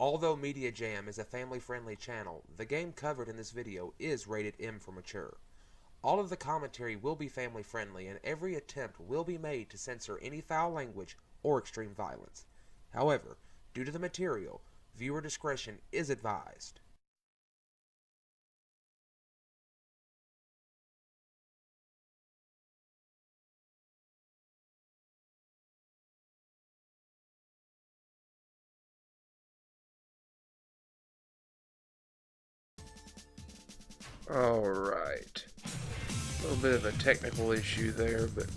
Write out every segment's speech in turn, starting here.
Although Media Jam is a family-friendly channel, the game covered in this video is rated M for mature. All of the commentary will be family-friendly, and every attempt will be made to censor any foul language or extreme violence. However, due to the material, viewer discretion is advised. Alright. A little bit of a technical issue there, but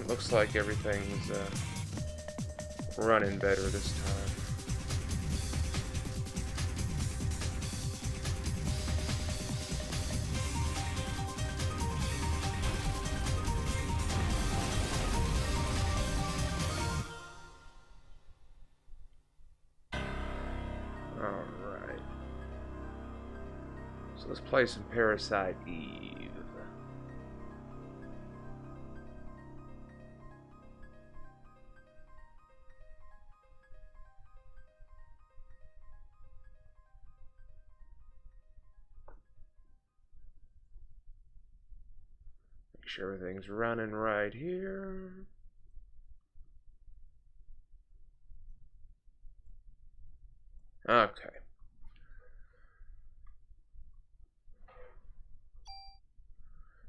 looks like everything's running better this time. Alright. So let's play some Parasite Eve. Make sure everything's running right here. Okay.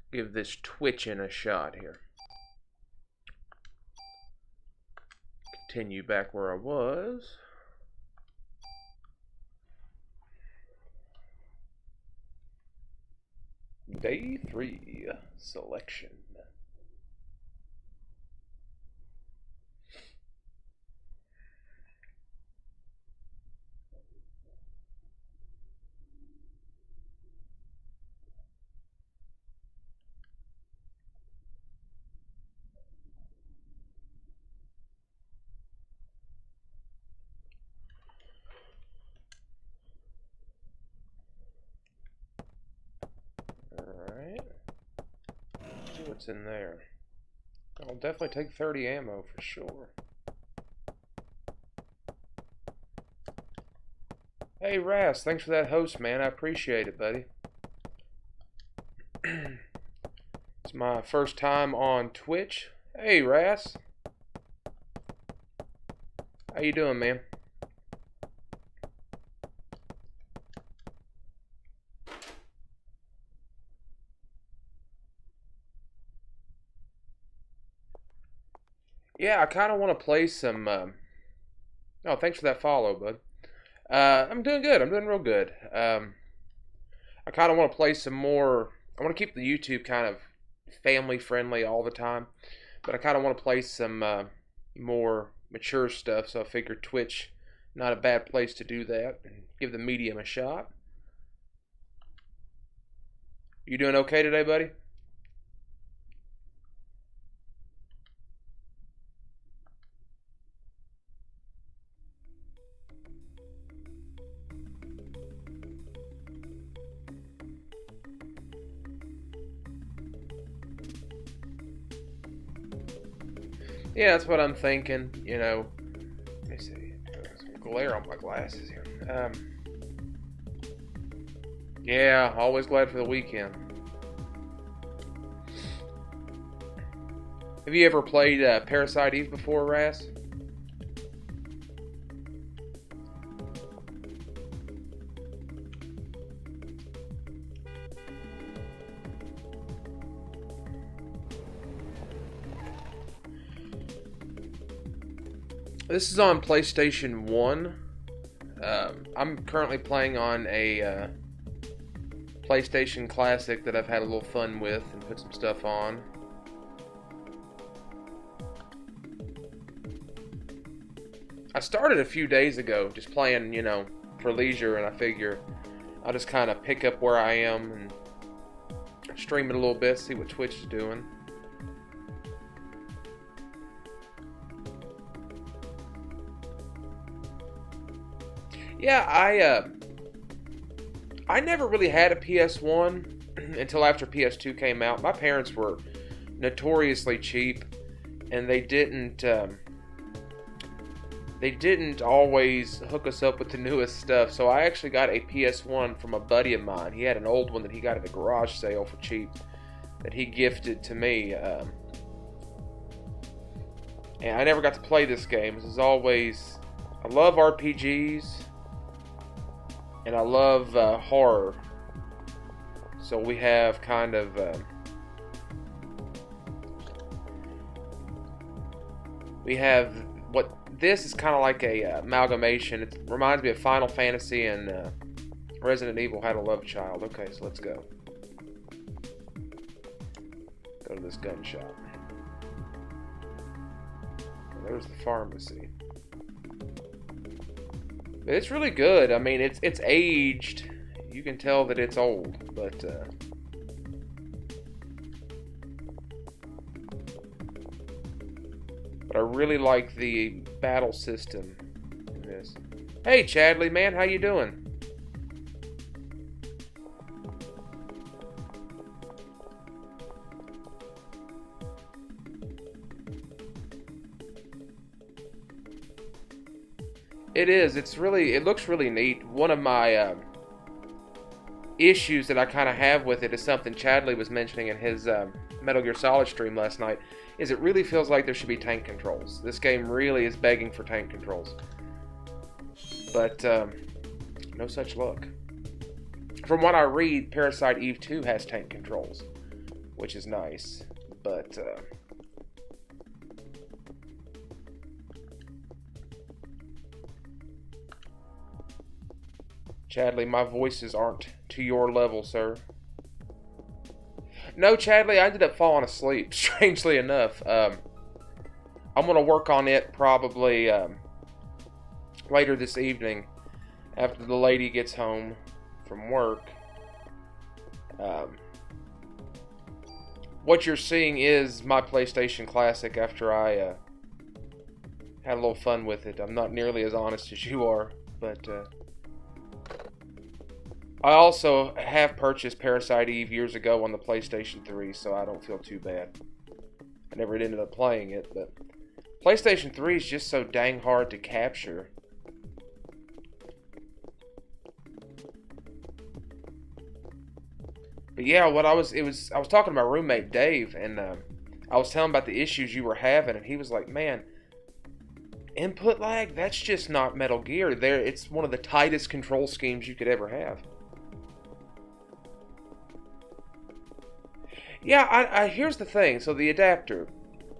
Give this twitching a shot here. Continue back where I was. Day 3 selection. Alright. See what's in there. I'll definitely take 30 ammo for sure. Hey Ras, thanks for that host, man. I appreciate it, buddy. It's my first time on Twitch. Hey Ras. How you doing, man? Yeah, I kind of want to play some... Oh, thanks for that follow, bud. I'm doing good. I'm doing real good. I kind of want to play some more... I want to keep the YouTube kind of family-friendly all the time. But I kind of want to play some more mature stuff. So I figured Twitch, not a bad place to do that. And give the medium a shot. You doing okay today, buddy? Yeah, that's what I'm thinking, you know. Let me see. There's some glare on my glasses here. Yeah, always glad for the weekend. Have you ever played Parasite Eve before, Ras? This is on PlayStation 1. I'm currently playing on a PlayStation Classic that I've had a little fun with and put some stuff on. I started a few days ago just playing, you know, for leisure, and I figure I'll just kind of pick up where I am and stream it a little bit, see what Twitch is doing. Yeah, I never really had a PS1 until after PS2 came out. My parents were notoriously cheap, and they didn't they didn't always hook us up with the newest stuff. So I actually got a PS1 from a buddy of mine. He had an old one that he got at a garage sale for cheap that he gifted to me. And I never got to play this game. This is always... I love RPGs. And I love horror. So we have kind of... we have what this is kind of like a amalgamation. It reminds me of Final Fantasy and Resident Evil had a love child. Okay, so let's go. Go to this gun shop. There's the pharmacy. But it's really good. I mean, it's aged. You can tell that it's old, but I really like the battle system in this. Hey, Chadley, man, how you doing? It is. It looks really neat. One of my issues that I kind of have with it is something Chadley was mentioning in his Metal Gear Solid stream last night. Is it really feels like there should be tank controls. This game really is begging for tank controls. But no such luck. From what I read, Parasite Eve 2 has tank controls, which is nice. But Chadley, my voices aren't to your level, sir. No, Chadley, I ended up falling asleep, strangely enough. I'm going to work on it probably later this evening after the lady gets home from work. What you're seeing is my PlayStation Classic after I had a little fun with it. I'm not nearly as honest as you are, but... I also have purchased Parasite Eve years ago on the PlayStation 3, so I don't feel too bad. I never ended up playing it, but PlayStation 3 is just so dang hard to capture. But yeah, I was talking to my roommate Dave, and I was telling him about the issues you were having, and he was like, "Man, input lag? That's just not Metal Gear. It's one of the tightest control schemes you could ever have." Yeah, here's the thing. So the adapter,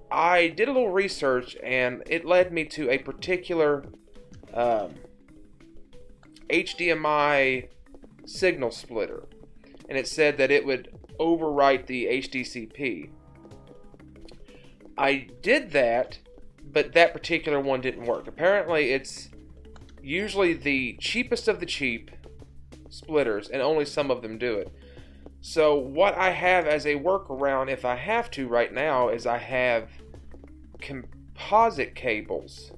I did a little research, and it led me to a particular HDMI signal splitter, and it said that it would overwrite the HDCP. I did that, but that particular one didn't work. Apparently, it's usually the cheapest of the cheap splitters, and only some of them do it. So what I have as a workaround, if I have to right now, is I have composite cables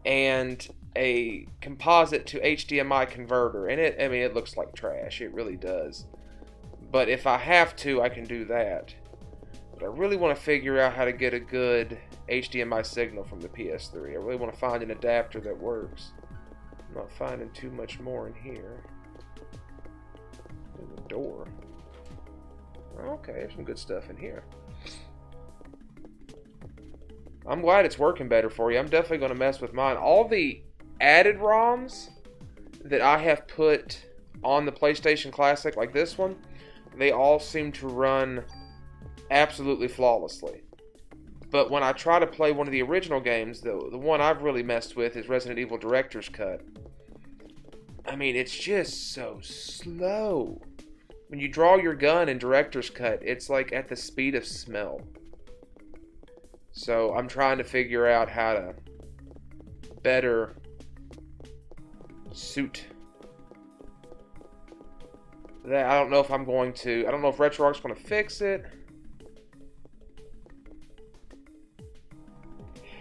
and a composite to HDMI converter. And it looks like trash. It really does. But if I have to, I can do that. But I really want to figure out how to get a good HDMI signal from the PS3. I really want to find an adapter that works. I'm not finding too much more in here. The door. Okay, there's some good stuff in here. I'm glad it's working better for you. I'm definitely going to mess with mine. All the added ROMs that I have put on the PlayStation Classic, like this one, they all seem to run absolutely flawlessly. But when I try to play one of the original games, the one I've really messed with is Resident Evil Director's Cut. I mean, it's just so slow. When you draw your gun in Director's Cut, it's like at the speed of smell. So I'm trying to figure out how to better suit that. I don't know if I'm going to... I don't know if RetroArch's going to fix it.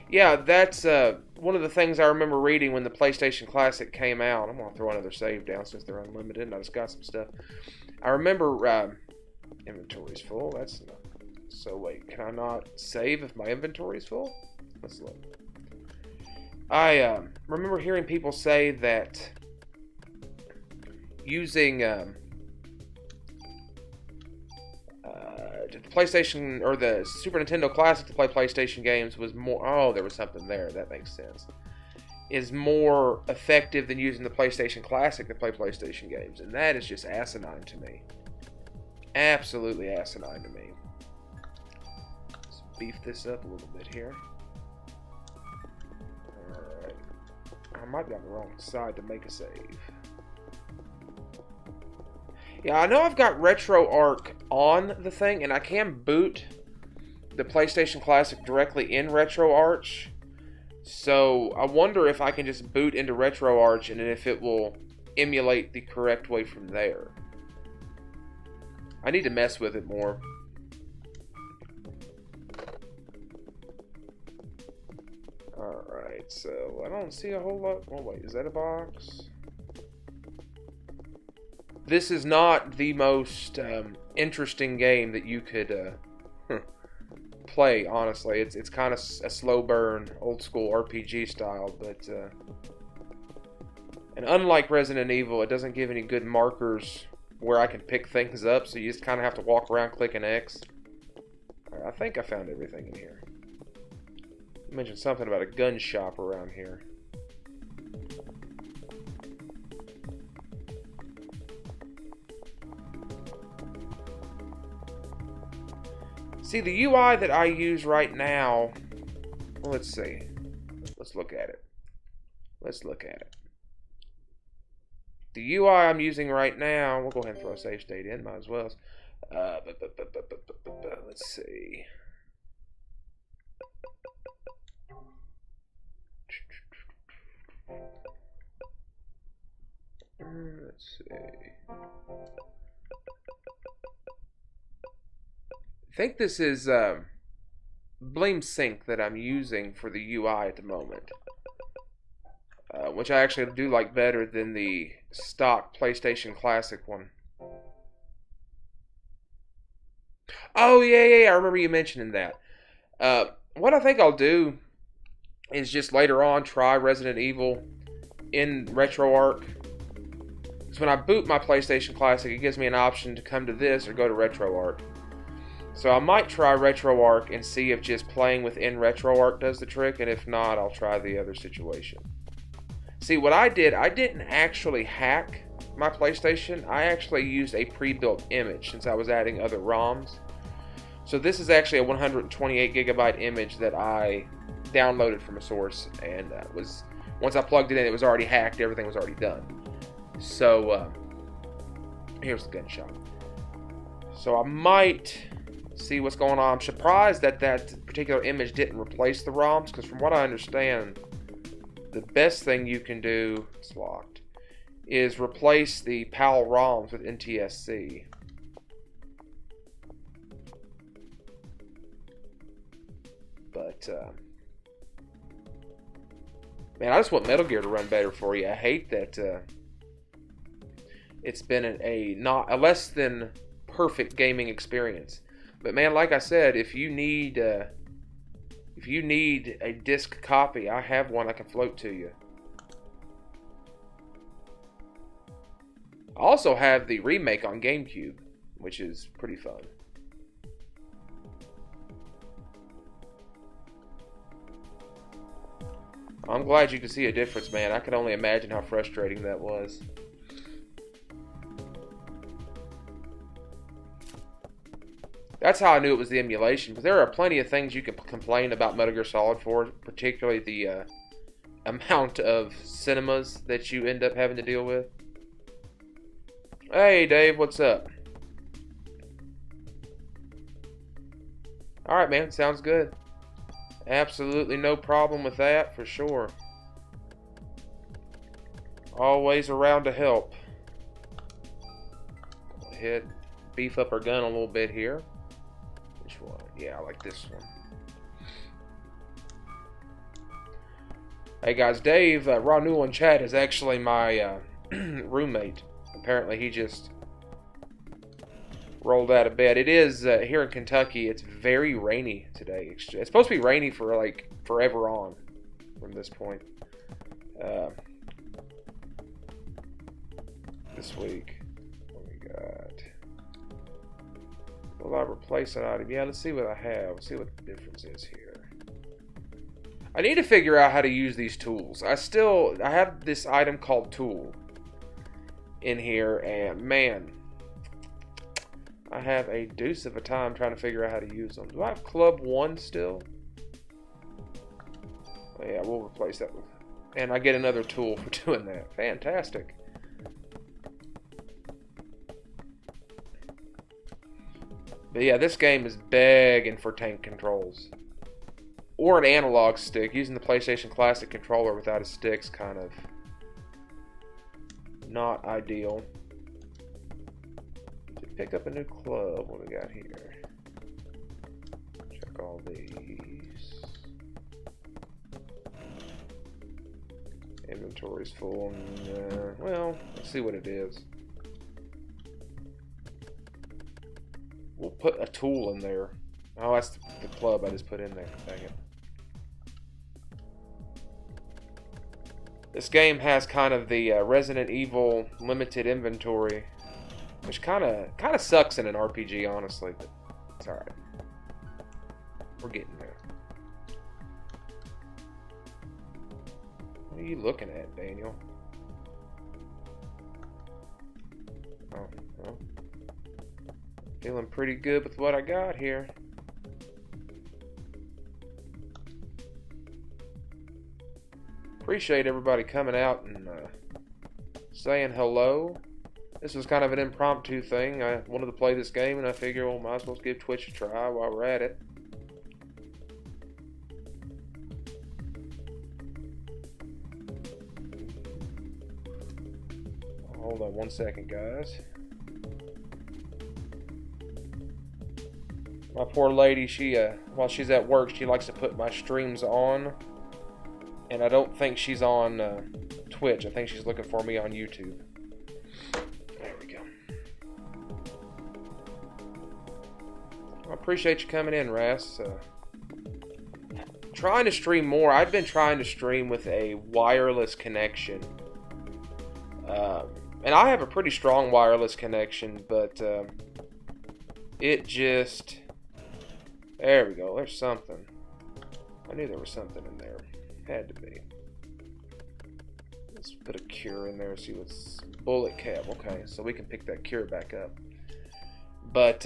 Yeah, that's one of the things I remember reading when the PlayStation Classic came out. I'm going to throw another save down since they're unlimited and I just got some stuff. I remember inventory's full. That's not... So wait, can I not save if my inventory's full? Let's look. I remember hearing people say that using the PlayStation or the Super Nintendo Classic to play PlayStation games was more. Oh, there was something there. That makes sense. Is more effective than using the PlayStation Classic to play PlayStation games, and that is just asinine to me. Absolutely asinine to me. Let's beef this up a little bit here. Alright. I might be on the wrong side to make a save. Yeah, I know I've got RetroArch on the thing, and I can boot the PlayStation Classic directly in RetroArch. So I wonder if I can just boot into RetroArch and if it will emulate the correct way from there. I need to mess with it more. Alright, so I don't see a whole lot. Oh wait, is that a box? This is not the most interesting game that you could play, honestly. It's kind of a slow burn, old school RPG style, but and unlike Resident Evil, it doesn't give any good markers where I can pick things up, so you just kind of have to walk around clicking X. Right, I think I found everything in here. You mentioned something about a gun shop around here. See, the UI that I use right now, well, let's see. Let's look at it. Let's look at it. The UI I'm using right now, we'll go ahead and throw a save state in, might as well. Let's see. Let's see. I think this is Bleem Sync that I'm using for the UI at the moment. Which I actually do like better than the stock PlayStation Classic one. Oh, yeah, I remember you mentioning that. What I think I'll do is just later on try Resident Evil in RetroArch. Because when I boot my PlayStation Classic, it gives me an option to come to this or go to RetroArch. So I might try RetroArch and see if just playing within RetroArch does the trick, and if not, I'll try the other situation. See, what I didn't actually hack my PlayStation. I actually used a pre-built image since I was adding other ROMs. So this is actually a 128 gigabyte image that I downloaded from a source, and once I plugged it in, it was already hacked. Everything was already done. So here's the gun shop. So I might see what's going on. I'm surprised that that particular image didn't replace the ROMs, because from what I understand, the best thing you can do, it's locked, is replace the PAL ROMs with NTSC. But man, I just want Metal Gear to run better for you. I hate that it's been a less than perfect gaming experience. But man, like I said, if you need a disc copy, I have one I can float to you. I also have the remake on GameCube, which is pretty fun. I'm glad you can see a difference, man. I can only imagine how frustrating that was. That's how I knew it was the emulation, because there are plenty of things you can complain about Metal Gear Solid for, particularly the amount of cinemas that you end up having to deal with. Hey, Dave, what's up? Alright, man, sounds good. Absolutely no problem with that, for sure. Always around to help. Go ahead, beef up our gun a little bit here. Which one? Yeah, I like this one. Hey guys, Dave, Raw Newell in chat is actually my roommate. Apparently he just rolled out of bed. It is here in Kentucky. It's very rainy today. It's supposed to be rainy for like forever on. from this point. This week. What we got? Will I replace an item? Yeah, let's see what I have. Let's see what the difference is here. I need to figure out how to use these tools. I have this item called tool in here, and man, I have a deuce of a time trying to figure out how to use them. Do I have club 1 still? Oh, yeah, we'll replace that with, and I get another tool for doing that. Fantastic. But yeah, this game is begging for tank controls. Or an analog stick. Using the PlayStation Classic controller without a stick's kind of not ideal. To pick up a new club, what do we got here? Check all these. Inventory's full. Well, let's see what it is. We'll put a tool in there. Oh, that's the club I just put in there. Dang it. This game has kind of the Resident Evil limited inventory, which kind of sucks in an RPG, honestly. But it's all right. We're getting there. What are you looking at, Daniel? Oh, well. Feeling pretty good with what I got here. Appreciate everybody coming out and saying hello. This was kind of an impromptu thing. I wanted to play this game and I figured, well, might as well give Twitch a try while we're at it. Hold on 1 second, guys. My poor lady, she while she's at work, she likes to put my streams on. And I don't think she's on Twitch. I think she's looking for me on YouTube. There we go. I appreciate you coming in, Ras. Trying to stream more. I've been trying to stream with a wireless connection. And I have a pretty strong wireless connection, but it just... There we go. There's something. I knew there was something in there. Had to be. Let's put a cure in there. See what's bullet cap. Okay, so we can pick that cure back up. But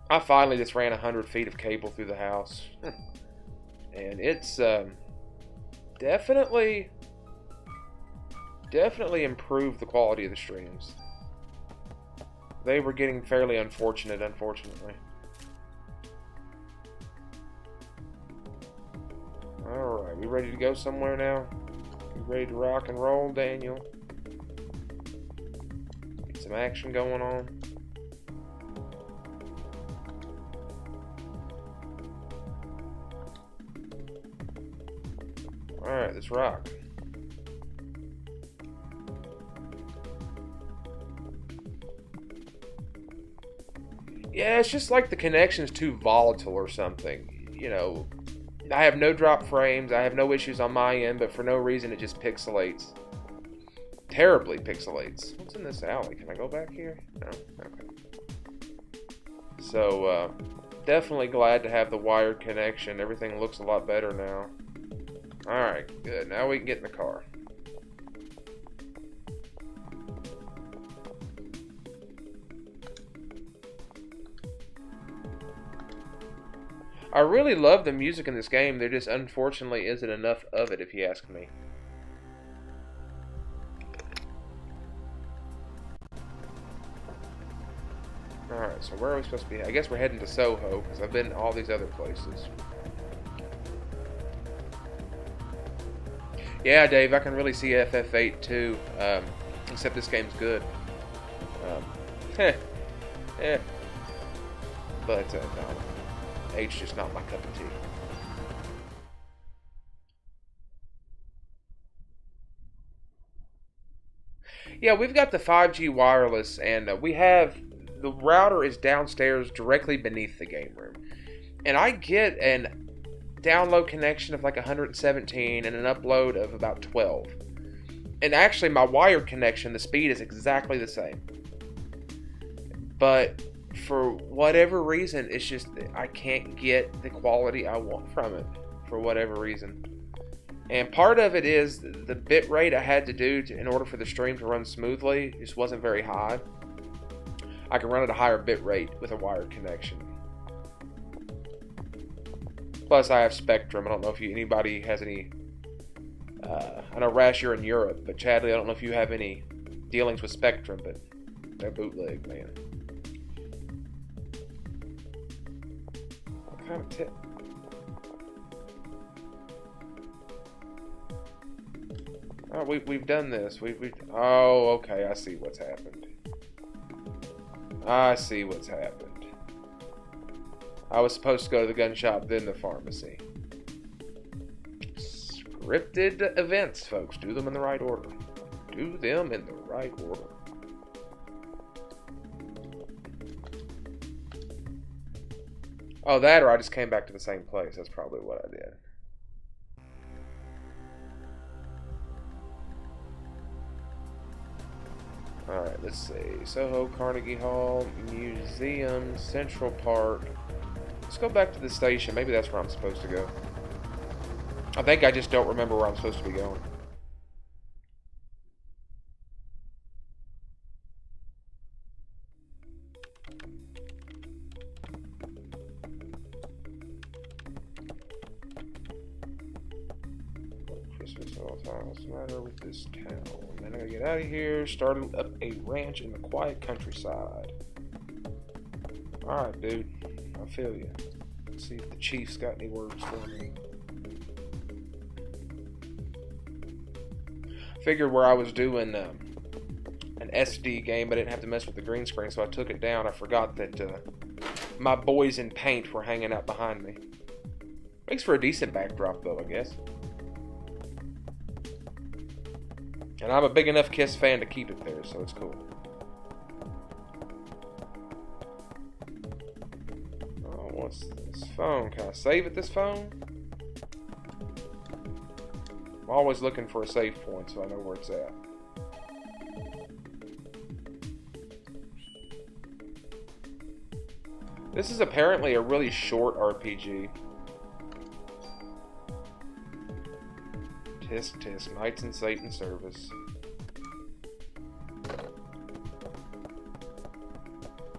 I finally just ran 100 feet of cable through the house, and it's definitely improved the quality of the streams. They were getting fairly unfortunate, unfortunately. Alright, we ready to go somewhere now? You ready to rock and roll, Daniel? Get some action going on. Alright, let's rock. Yeah, it's just like the connection's too volatile or something. You know, I have no drop frames, I have no issues on my end, but for no reason it just pixelates. Terribly pixelates. What's in this alley? Can I go back here? No? Okay. So, definitely glad to have the wired connection. Everything looks a lot better now. Alright, good. Now we can get in the car. I really love the music in this game. There just unfortunately isn't enough of it, if you ask me. Alright, so where are we supposed to be? I guess we're heading to Soho, because I've been to all these other places. Yeah, Dave, I can really see FF8 too, except this game's good. But, no. 8's just not my cup of tea. Yeah, we've got the 5G wireless, and we have... The router is downstairs directly beneath the game room. And I get an download connection of like 117 and an upload of about 12. And actually, my wired connection, the speed is exactly the same. But for whatever reason, it's just I can't get the quality I want from it for whatever reason. And part of it is the bit rate I had to do in order for the stream to run smoothly just wasn't very high. I can run at a higher bit rate with a wired connection. Plus, I have Spectrum. I don't know if anybody has any. I know Rash, you're in Europe, but Chadley, I don't know if you have any dealings with Spectrum, but they're bootleg, man. What kind of tip? Oh, we've done this. Oh, okay. I see what's happened. I see what's happened. I was supposed to go to the gun shop, then the pharmacy. Scripted events, folks. Do them in the right order. Do them in the right order. Oh, that or I just came back to the same place. That's probably what I did. Alright, let's see. Soho, Carnegie Hall, Museum, Central Park. Let's go back to the station. Maybe that's where I'm supposed to go. I think I just don't remember where I'm supposed to be going. Christmas all the time. What's the matter with this town? Man, I gotta get out of here. Starting up a ranch in the quiet countryside. Alright, dude. I feel you. Let's see if the Chief's got any words for me. Figured where I was doing an SD game, I didn't have to mess with the green screen, so I took it down. I forgot that my boys in paint were hanging out behind me. Makes for a decent backdrop, though, I guess. And I'm a big enough Kiss fan to keep it there, so it's cool. Oh, what's this phone? Can I save at this phone? I'm always looking for a save point so I know where it's at. This is apparently a really short RPG. Tisk tisk, Knights in Satan's service.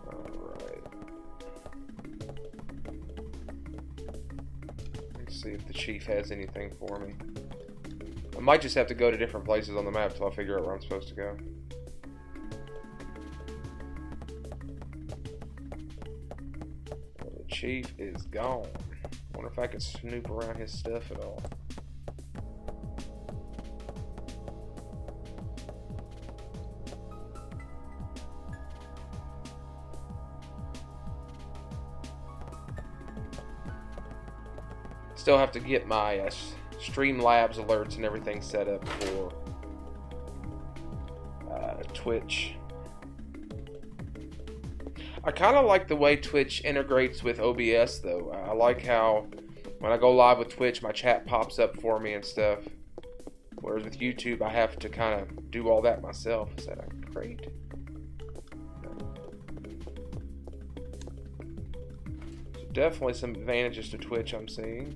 Alright. Let's see if the Chief has anything for me. I might just have to go to different places on the map till I figure out where I'm supposed to go. Well, the Chief is gone. Wonder if I can snoop around his stuff at all. Still have to get my Streamlabs alerts and everything set up for Twitch. I kind of like the way Twitch integrates with OBS, though. I like how when I go live with Twitch, my chat pops up for me and stuff. Whereas with YouTube, I have to kind of do all that myself. Is that a crate? So definitely some advantages to Twitch I'm seeing.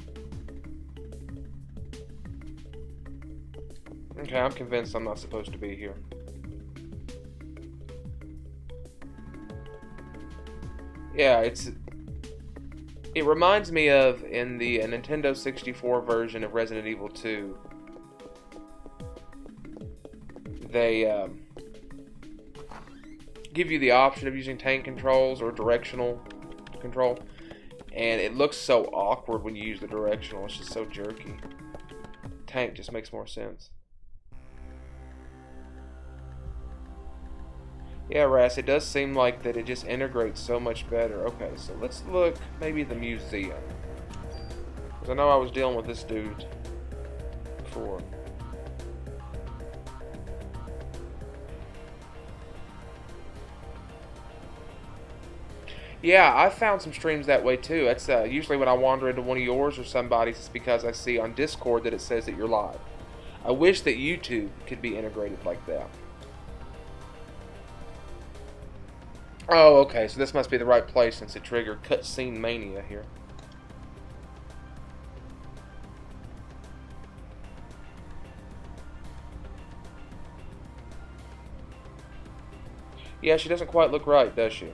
Okay, I'm convinced I'm not supposed to be here. Yeah, it reminds me of in the Nintendo 64 version of Resident Evil 2. They give you the option of using tank controls or directional control, and it looks so awkward when you use the directional. It's just so jerky. Tank just makes more sense. Yeah, Ras, it does seem like that it just integrates so much better. Okay, so let's look maybe the museum. Because I know I was dealing with this dude before. Yeah, I've found some streams that way too. That's usually when I wander into one of yours or somebody's, it's because I see on Discord that it says that you're live. I wish that YouTube could be integrated like that. Oh, okay, so this must be the right place since it triggered cutscene mania here. Yeah, she doesn't quite look right, does she?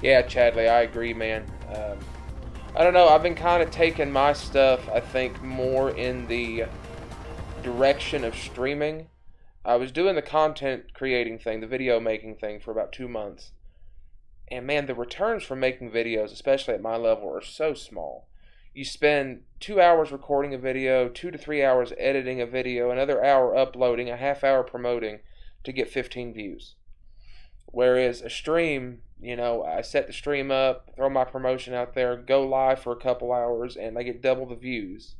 Yeah, Chadley, I agree, man. I don't know. I've been kind of taking my stuff, I think, more in the direction of streaming. I was doing the content creating thing, the video making thing, for about 2 months. And man, the returns from making videos, especially at my level, are so small. You spend 2 hours recording a video, 2 to 3 hours editing a video, another hour uploading, a half hour promoting to get 15 views. Whereas a stream, I set the stream up, throw my promotion out there, go live for a couple hours, and I get double the views.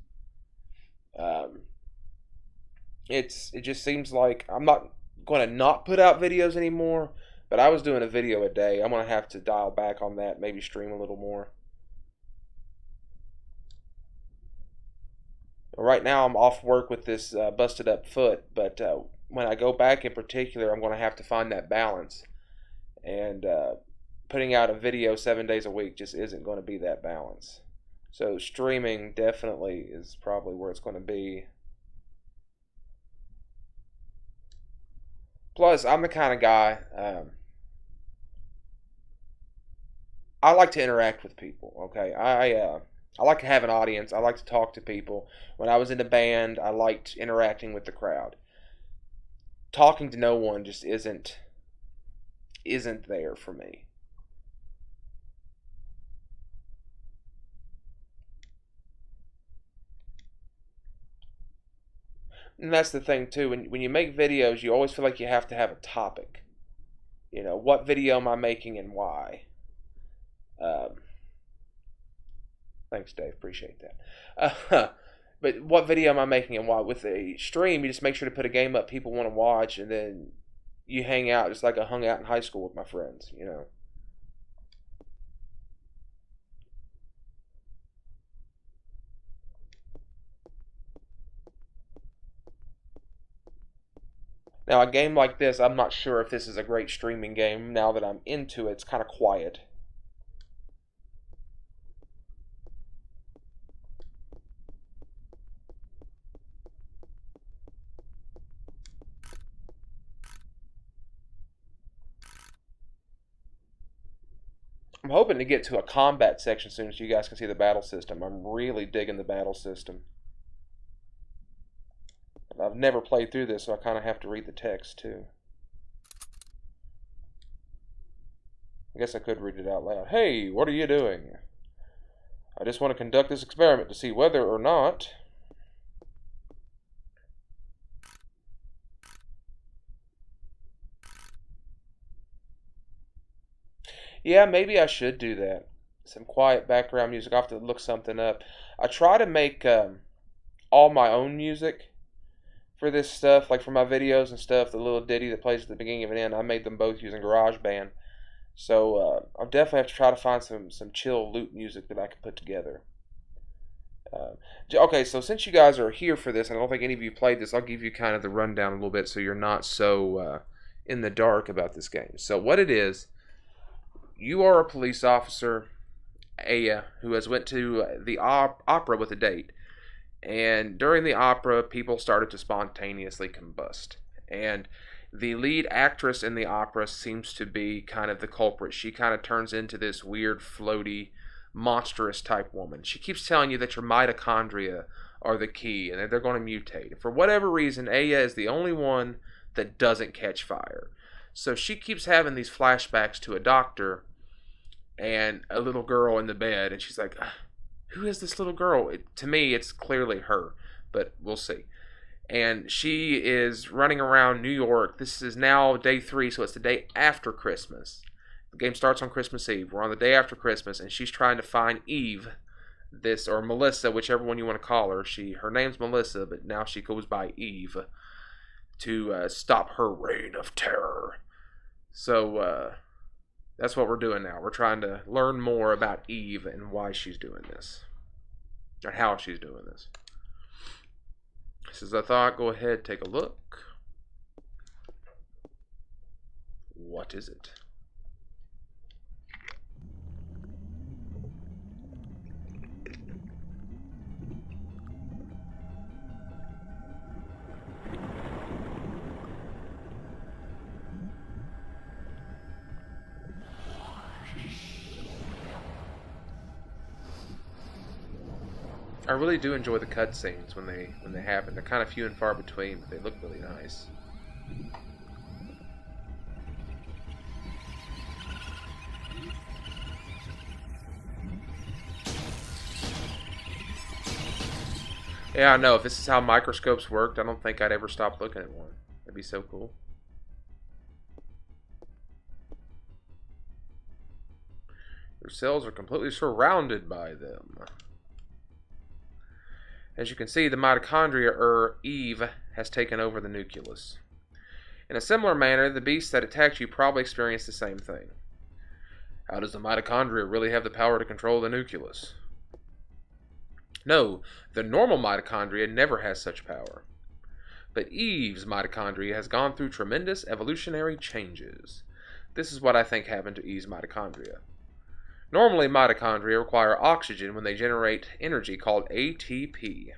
Um, it just seems like I'm not going to not put out videos anymore, but I was doing a video a day. I'm going to have to dial back on that, maybe stream a little more. Right now, I'm off work with this busted up foot, but when I go back in particular, I'm going to have to find that balance. And putting out a video 7 days a week just isn't going to be that balance. So streaming definitely is probably where it's going to be. Plus, I'm the kind of guy, I like to interact with people. Okay, I like to have an audience. I like to talk to people. When I was in a band, I liked interacting with the crowd. Talking to no one just isn't there for me. And that's the thing too. When you make videos, you always feel like you have to have a topic. What video am I making and why? Um, Thanks, Dave. Appreciate that. But what video am I making and why? With a stream, you just make sure to put a game up people want to watch, and then you hang out just like I hung out in high school with my friends. Now, a game like this, I'm not sure if this is a great streaming game. Now that I'm into it, it's kind of quiet. I'm hoping to get to a combat section soon so you guys can see the battle system. I'm really digging the battle system. I've never played through this, so I kind of have to read the text too. I guess I could read it out loud. Hey, what are you doing? I just want to conduct this experiment to see whether or not. Yeah, maybe I should do that. Some quiet background music. I'll have to look something up. I try to make all my own music for this stuff, like for my videos and stuff. The little ditty that plays at the beginning of an end, I made them both using GarageBand. So I'll definitely have to try to find some chill loop music that I can put together. Uh, okay, so since you guys are here for this, and I don't think any of you played this, I'll give you kind of the rundown a little bit so you're not so in the dark about this game. So what it is, you are a police officer, Aya, who has went to the opera with a date. And during the opera, people started to spontaneously combust. And the lead actress in the opera seems to be kind of the culprit. She kind of turns into this weird, floaty, monstrous type woman. She keeps telling you that your mitochondria are the key and that they're going to mutate. For whatever reason, Aya is the only one that doesn't catch fire. So she keeps having these flashbacks to a doctor, and a little girl in the bed, and she's like, "Who is this little girl?" To me, it's clearly her, but we'll see. And she is running around New York. This is now day 3, so it's the day after Christmas. The game starts on Christmas Eve. We're on the day after Christmas, and she's trying to find Eve, this, or Melissa, whichever one you want to call her. Her name's Melissa, but now she goes by Eve, to stop her reign of terror. So that's what we're doing now. We're trying to learn more about Eve and why she's doing this, or how she's doing this. As I thought, go ahead, take a look. What is it? I really do enjoy the cutscenes when they happen. They're kind of few and far between, but they look really nice. Yeah, I know. If this is how microscopes worked, I don't think I'd ever stop looking at one. That'd be so cool. Your cells are completely surrounded by them. As you can see, the mitochondria, or Eve, has taken over the nucleus. In a similar manner, the beasts that attacked you probably experienced the same thing. How does the mitochondria really have the power to control the nucleus? No, the normal mitochondria never has such power. But Eve's mitochondria has gone through tremendous evolutionary changes. This is what I think happened to Eve's mitochondria. Normally, mitochondria require oxygen when they generate energy called ATP.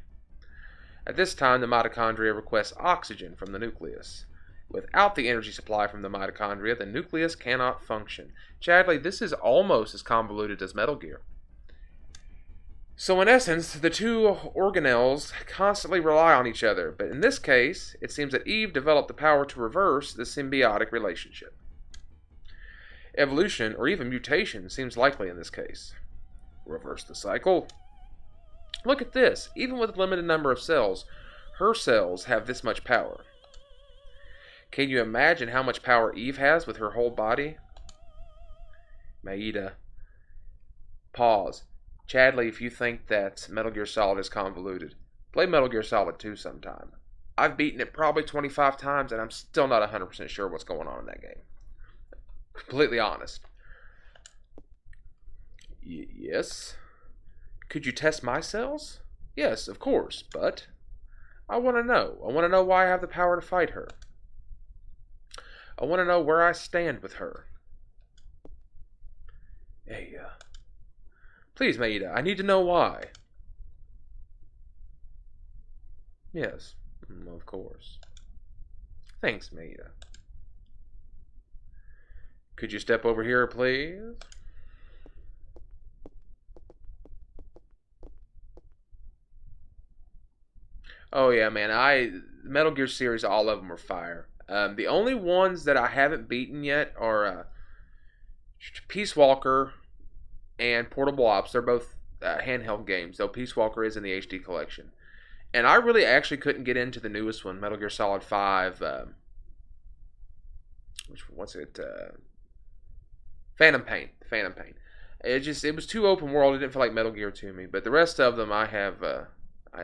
At this time, the mitochondria requests oxygen from the nucleus. Without the energy supply from the mitochondria, the nucleus cannot function. Chadley, this is almost as convoluted as Metal Gear. So in essence, the two organelles constantly rely on each other, but in this case, it seems that Eve developed the power to reverse the symbiotic relationship. Evolution, or even mutation, seems likely in this case. Reverse the cycle. Look at this. Even with a limited number of cells, her cells have this much power. Can you imagine how much power Eve has with her whole body? Maeda. Pause. Chadley, if you think that Metal Gear Solid is convoluted, play Metal Gear Solid 2 sometime. I've beaten it probably 25 times, and I'm still not 100% sure what's going on in that game. Completely honest. Yes? Could you test my cells? Yes, of course, but I want to know. I want to know why I have the power to fight her. I want to know where I stand with her. Hey, please, Maeda, I need to know why. Yes, of course. Thanks, Maeda. Could you step over here, please? Oh yeah, man. Metal Gear series, all of them are fire. The only ones that I haven't beaten yet are Peace Walker and Portable Ops. They're both handheld games, though Peace Walker is in the HD collection. And I really actually couldn't get into the newest one, Metal Gear Solid 5. What's it? Phantom Pain. Phantom Pain. It was too open world. It didn't feel like Metal Gear to me. But the rest of them I have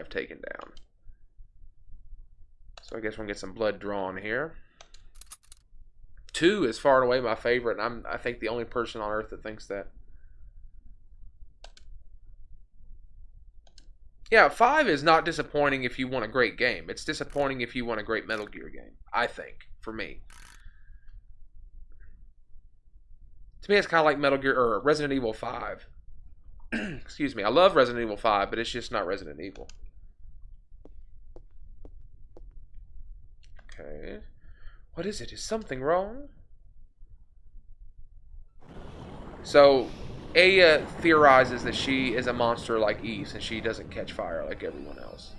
taken down. So I guess we're gonna get some blood drawn here. 2 is far and away my favorite, and I think the only person on earth that thinks that. Yeah, 5 is not disappointing if you want a great game. It's disappointing if you want a great Metal Gear game, I think, for me. To me, it's kind of like Metal Gear, or Resident Evil 5. Excuse me, I love Resident Evil 5, but it's just not Resident Evil. Okay. What is it? Is something wrong? So, Aya theorizes that she is a monster like Eve, since she doesn't catch fire like everyone else.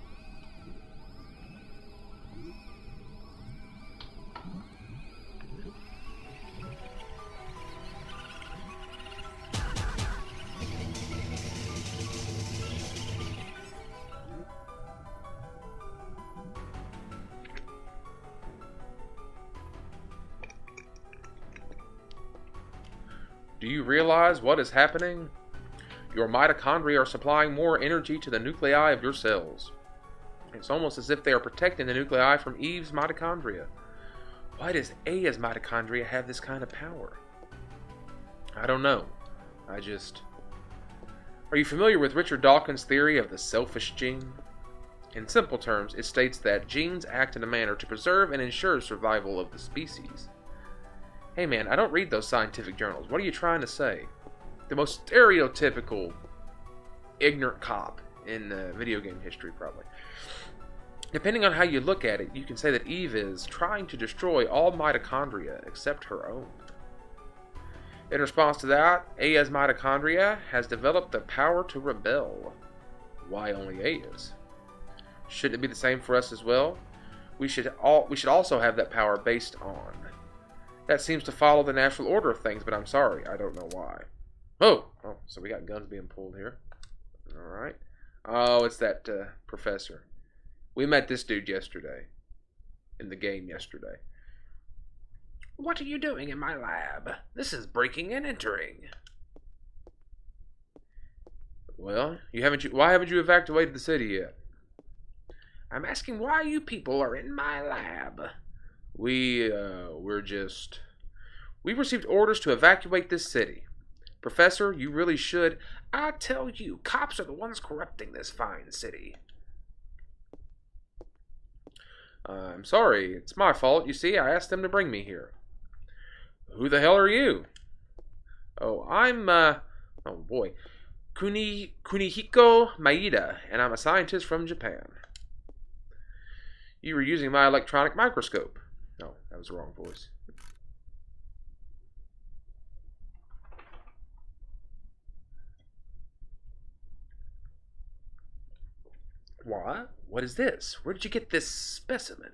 Do you realize what is happening? Your mitochondria are supplying more energy to the nuclei of your cells. It's almost as if they are protecting the nuclei from Eve's mitochondria. Why does Aya's mitochondria have this kind of power? I don't know. Are you familiar with Richard Dawkins' theory of the selfish gene? In simple terms, it states that genes act in a manner to preserve and ensure survival of the species. Hey man, I don't read those scientific journals. What are you trying to say? The most stereotypical ignorant cop in video game history, probably. Depending on how you look at it, you can say that Eve is trying to destroy all mitochondria except her own. In response to that, Aya's mitochondria has developed the power to rebel. Why only Aya's? Shouldn't it be the same for us as well? We should also have that power based on. That seems to follow the natural order of things, but I'm sorry, I don't know why. Oh, so we got guns being pulled here. Alright. Oh, it's that professor. We met this dude yesterday. In the game yesterday. What are you doing in my lab? This is breaking and entering. Well, why haven't you evacuated the city yet? I'm asking why you people are in my lab. We received orders to evacuate this city. Professor, you really should. I tell you, cops are the ones corrupting this fine city. I'm sorry, it's my fault. You see, I asked them to bring me here. Who the hell are you? Oh, I'm, Kunihiko Maeda, and I'm a scientist from Japan. You were using my electronic microscope. No, that was the wrong voice. What? What is this? Where did you get this specimen?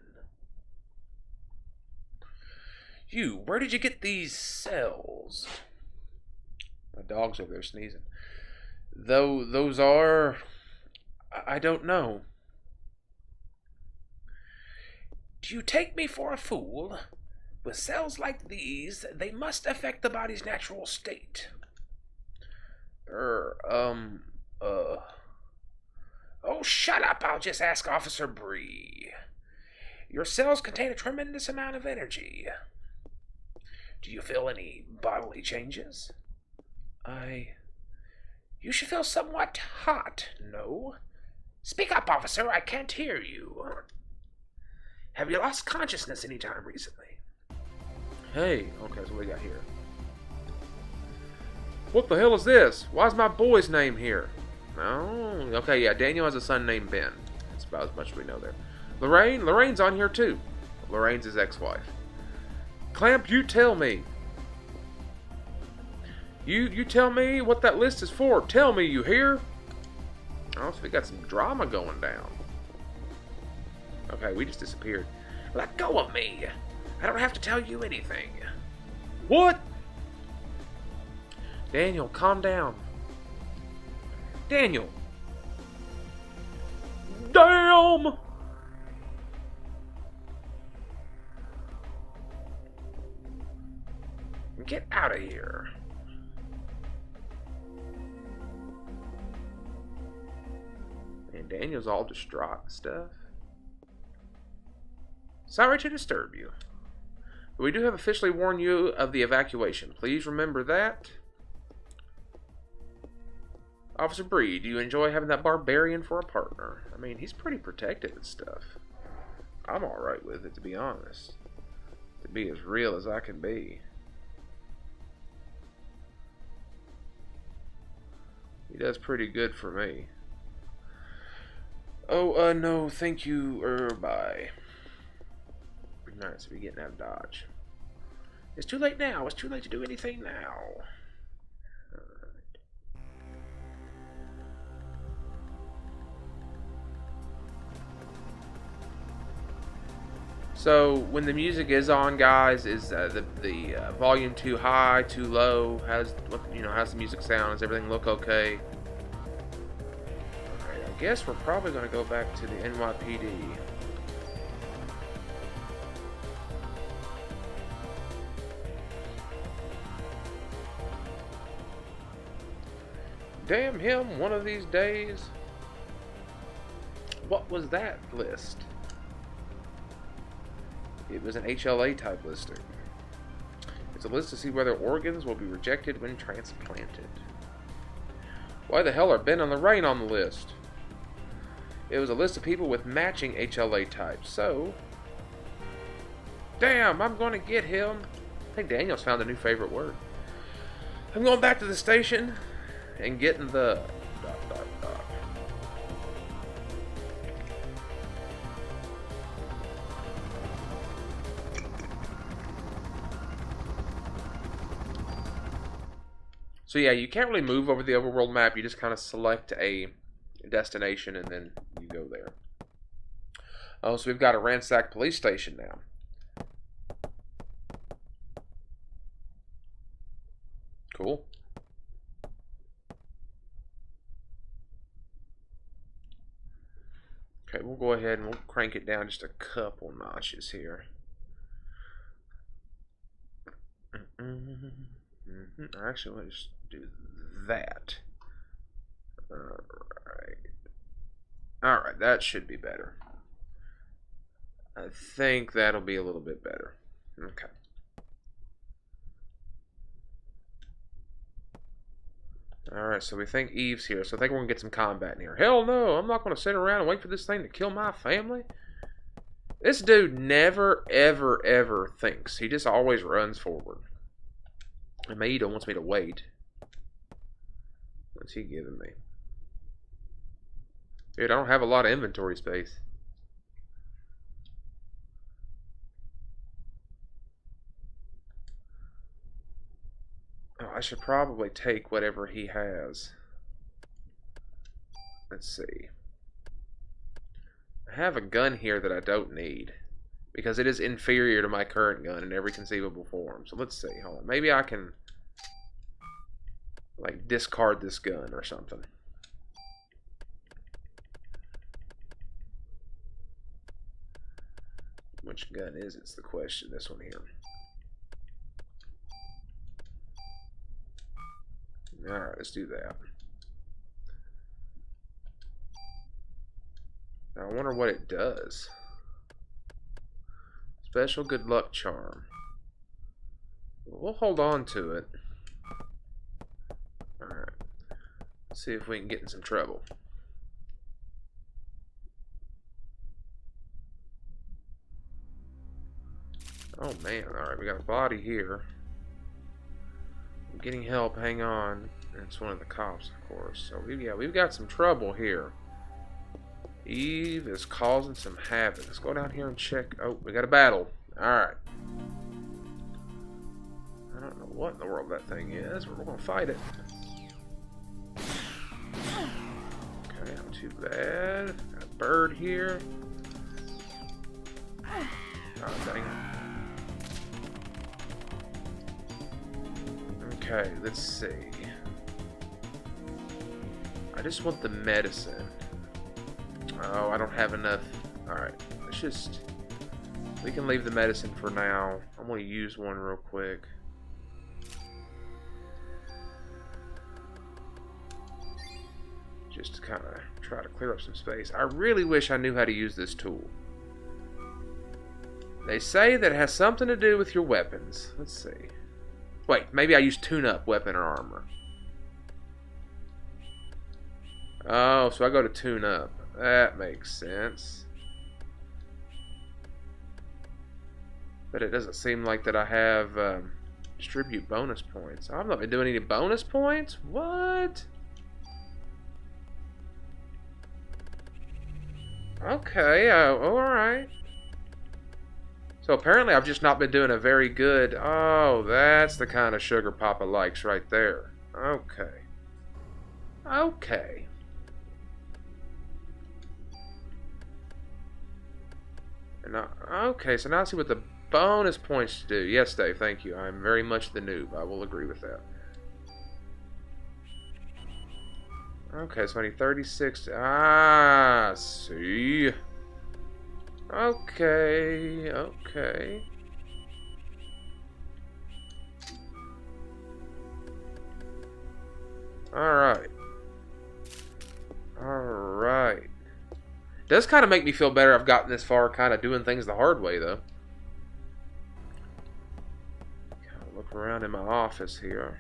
Where did you get these cells? My dog's over there sneezing. Those are... I don't know. Do you take me for a fool? With cells like these, they must affect the body's natural state. Oh, shut up. I'll just ask Officer Bree. Your cells contain a tremendous amount of energy. Do you feel any bodily changes? You should feel somewhat hot, no? Speak up, officer. I can't hear you. Have you lost consciousness any time recently? Hey, okay, so what we got here? What the hell is this? Why is my boy's name here? Oh, okay, yeah, Daniel has a son named Ben. That's about as much as we know there. Lorraine's on here too. Lorraine's his ex-wife. Clamp, you tell me. You tell me what that list is for. Tell me, you hear? Oh, so we got some drama going down. Okay, we just disappeared. Let go of me. I don't have to tell you anything. What? Daniel, calm down. Daniel. Damn! Get out of here. And Daniel's all distraught and stuff. Sorry to disturb you, but we do have officially warned you of the evacuation. Please remember that. Officer Bree, do you enjoy having that barbarian for a partner? I mean, he's pretty protective and stuff. I'm alright with it, to be honest. To be as real as I can be. He does pretty good for me. Oh, no, thank you, bye. Alright, so we're getting out of Dodge. It's too late now. It's too late to do anything now. Alright. So, when the music is on, guys, is the volume too high, too low? How's the music sound? Does everything look okay? Alright, I guess we're probably going to go back to the NYPD. damn him one of these days. What was that list? It was an HLA type listing. It's a list to see whether organs will be rejected when transplanted. Why the hell are Ben and Lorraine on the list? It was a list of people with matching HLA types, so... Damn, I'm gonna get him. I think Daniel's found a new favorite word. I'm going back to the station and getting the... So yeah, you can't really move over the overworld map. You just kind of select a destination and then you go there. Oh, so we've got a ransacked police station now. Cool. Okay, we'll go ahead and we'll crank it down just a couple notches here. Actually, let's do that. Alright, that should be better. I think that'll be a little bit better. Okay. Alright, so we think Eve's here, so I think we're going to get some combat in here. Hell no, I'm not going to sit around and wait for this thing to kill my family. This dude never, ever, ever thinks. He just always runs forward. And Maida wants me to wait. What's he giving me? Dude, I don't have a lot of inventory space. Oh, I should probably take whatever he has. Let's see. I have a gun here that I don't need, because it is inferior to my current gun in every conceivable form. So let's see. Hold on. Maybe I can, like, discard this gun or something. Which gun is it's the question. This one here. Alright, let's do that. Now I wonder what it does. Special good luck charm. We'll hold on to it. Alright. Let's see if we can get in some trouble. Oh man, alright, we got a body here. I'm getting help, hang on. It's one of the cops, of course. So we've got some trouble here. Eve is causing some havoc. Let's go down here and check. Oh, we got a battle. Alright. I don't know what in the world that thing is, but we're gonna fight it. Okay, not too bad. Got a bird here. Oh, dang it. Okay, let's see. I just want the medicine. Oh, I don't have enough. Alright, let's just... We can leave the medicine for now. I'm going to use one real quick. Just to kind of try to clear up some space. I really wish I knew how to use this tool. They say that it has something to do with your weapons. Let's see. Wait, maybe I use tune-up weapon or armor. Oh, so I go to tune-up. That makes sense. But it doesn't seem like that I have distribute bonus points. I've not been doing any bonus points? What? Okay, alright. So apparently I've just not been doing a very good... Oh, that's the kind of sugar Papa likes right there. Okay. Okay. And now, okay, so now I see what the bonus points do. Yes, Dave, thank you. I'm very much the noob. I will agree with that. Okay, so I need 36... Ah, see... Okay, okay. Alright. Does kind of make me feel better I've gotten this far kind of doing things the hard way, though. Look around in my office here.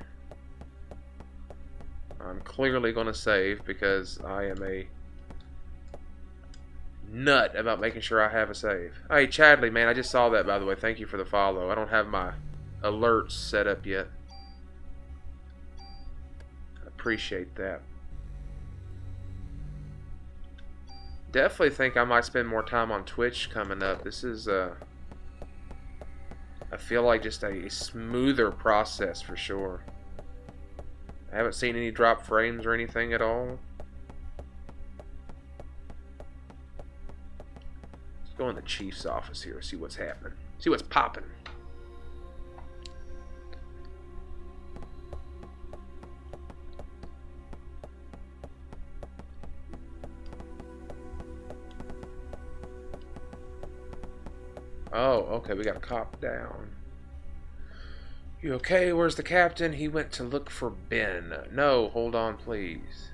I'm clearly going to save because I am a nut about making sure I have a save. Hey, Chadley, man, I just saw that, by the way. Thank you for the follow. I don't have my alerts set up yet. I appreciate that. Definitely think I might spend more time on Twitch coming up. This is, I feel like just a smoother process for sure. I haven't seen any drop frames or anything at all. Let's go in the Chief's office here, see what's happening. See what's popping. Oh, okay, we got a cop down. You okay? Where's the captain? He went to look for Ben. No, hold on, please.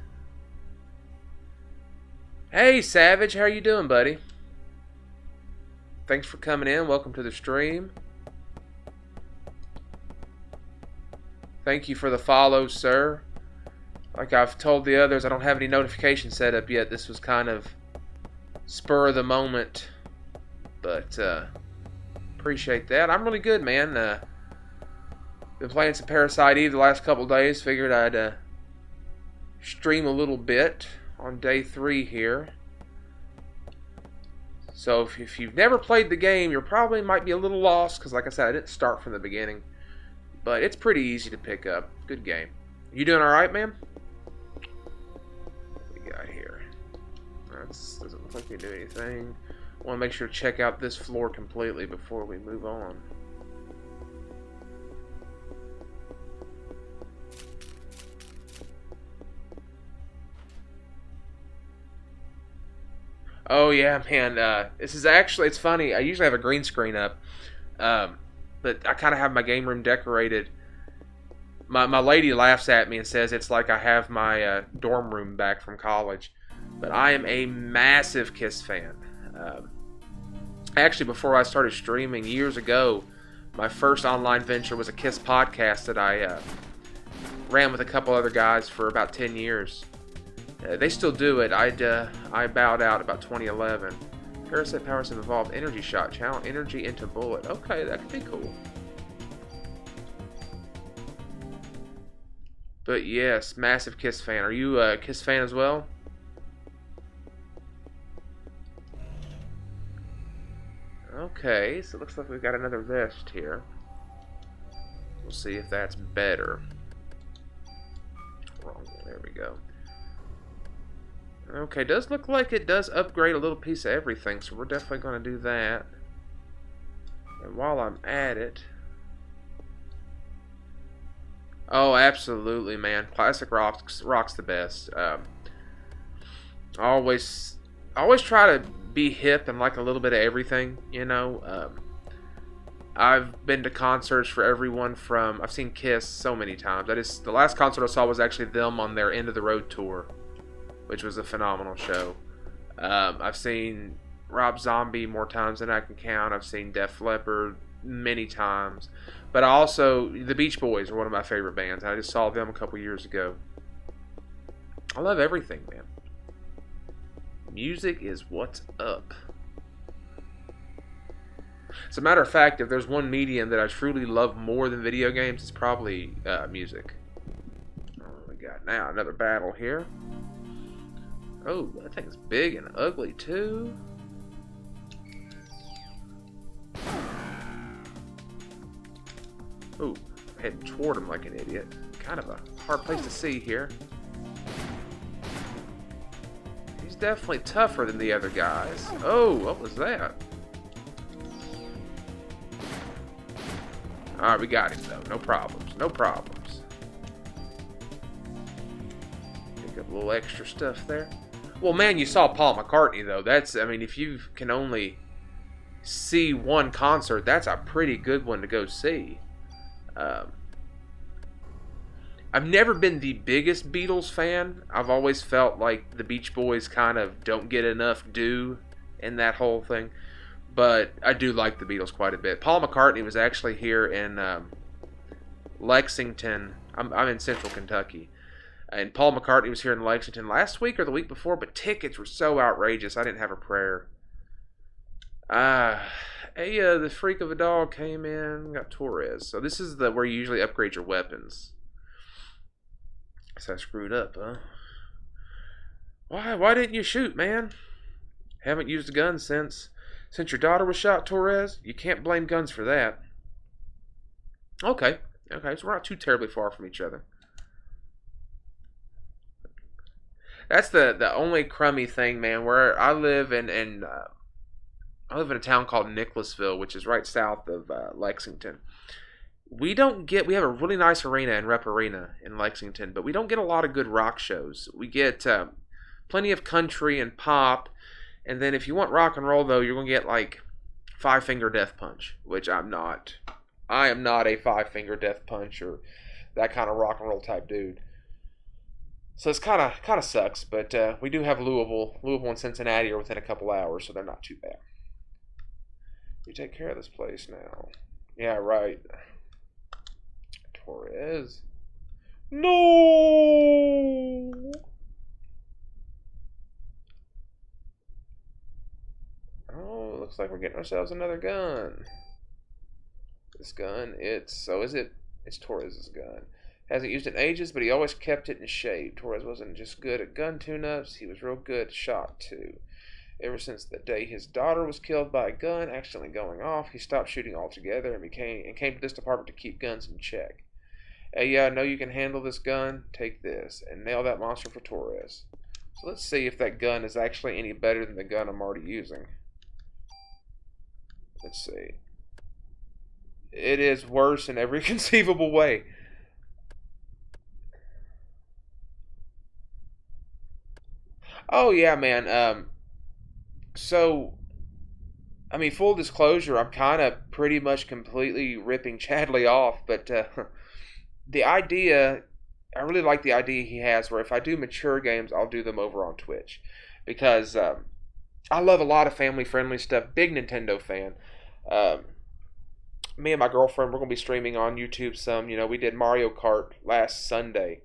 Hey, Savage, how you doing, buddy? Thanks for coming in. Welcome to the stream. Thank you for the follow, sir. Like I've told the others, I don't have any notifications set up yet. This was kind of spur of the moment, but appreciate that. I'm really good, man. Been playing some Parasite the last couple days. Figured I'd stream a little bit on day 3 here. So if you've never played the game, you probably might be a little lost because, like I said, I didn't start from the beginning. But it's pretty easy to pick up. Good game. You doing all right, man? What we got here? That doesn't look like we do anything. I want to make sure to check out this floor completely before we move on. Oh yeah, man. This is actually, it's funny. I usually have a green screen up, but I kind of have my game room decorated. My lady laughs at me and says it's like I have my dorm room back from college. But I am a massive Kiss fan. Actually, before I started streaming years ago, my first online venture was a Kiss podcast that I ran with a couple other guys for about 10 years. They still do it. I bowed out about 2011. Parasite powers have evolved energy shot. Channel energy into bullet. Okay, that could be cool. But yes, massive Kiss fan. Are you a Kiss fan as well? Okay, so it looks like we've got another vest here. We'll see if that's better. Wrong one. There we go. Okay, does look like it does upgrade a little piece of everything, so we're definitely going to do that. And while I'm at it... Oh, absolutely, man. Classic rocks the best. I always try to be hip and like a little bit of everything, you know. I've been to concerts for everyone from... I've seen Kiss so many times. The last concert I saw was actually them on their End of the Road tour, which was a phenomenal show. I've seen Rob Zombie more times than I can count. I've seen Def Leppard many times. But also, the Beach Boys are one of my favorite bands. I just saw them a couple years ago. I love everything, man. Music is what's up. As a matter of fact, if there's one medium that I truly love more than video games, it's probably music. What we got now? Another battle here. Oh, that thing's big and ugly too. Ooh, heading toward him like an idiot. Kind of a hard place to see here. He's definitely tougher than the other guys. Oh, what was that? Alright, we got him though. No problems. No problems. Pick up a little extra stuff there. Well, man, you saw Paul McCartney though. That's, I mean, if you can only see one concert, that's a pretty good one to go see. I've never been the biggest Beatles fan. I've always felt like the Beach Boys kind of don't get enough due in that whole thing. But I do like the Beatles quite a bit. Paul McCartney was actually here in Lexington. I'm in central Kentucky. And Paul McCartney was here in Lexington last week or the week before, but tickets were so outrageous, I didn't have a prayer. The freak of a dog came in, got Torres. So this is the where you usually upgrade your weapons. So I screwed up, huh? Why didn't you shoot, man? Haven't used a gun since your daughter was shot, Torres. You can't blame guns for that. Okay, so we're not too terribly far from each other. That's the only crummy thing, man. Where I live I live in a town called Nicholasville, which is right south of Lexington. We have a really nice arena in Rep Arena in Lexington, but we don't get a lot of good rock shows. We get plenty of country and pop, and then if you want rock and roll though, you're gonna get like Five Finger Death Punch, which I'm not. I am not a Five Finger Death Punch or that kind of rock and roll type dude. So it's kind of sucks, but we do have Louisville and Cincinnati are within a couple hours, so they're not too bad. We take care of this place now. Yeah, right. Torres. No. Oh, looks like we're getting ourselves another gun. This gun, it's Torres's gun. Hasn't used it in ages, but he always kept it in shape. Torres wasn't just good at gun tune-ups, he was real good at shot too. Ever since the day his daughter was killed by a gun accidentally going off, he stopped shooting altogether and came to this department to keep guns in check. Hey, yeah, I know you can handle this gun. Take this and nail that monster for Torres. So let's see if that gun is actually any better than the gun I'm already using. Let's see. It is worse in every conceivable way. Oh yeah, man. So I mean, full disclosure, I'm kind of pretty much completely ripping Chadley off, but the idea, I really like the idea he has where if I do mature games, I'll do them over on Twitch because I love a lot of family friendly stuff. Big Nintendo fan. Um, Me and my girlfriend, we're gonna be streaming on YouTube some. You know, we did Mario Kart last Sunday.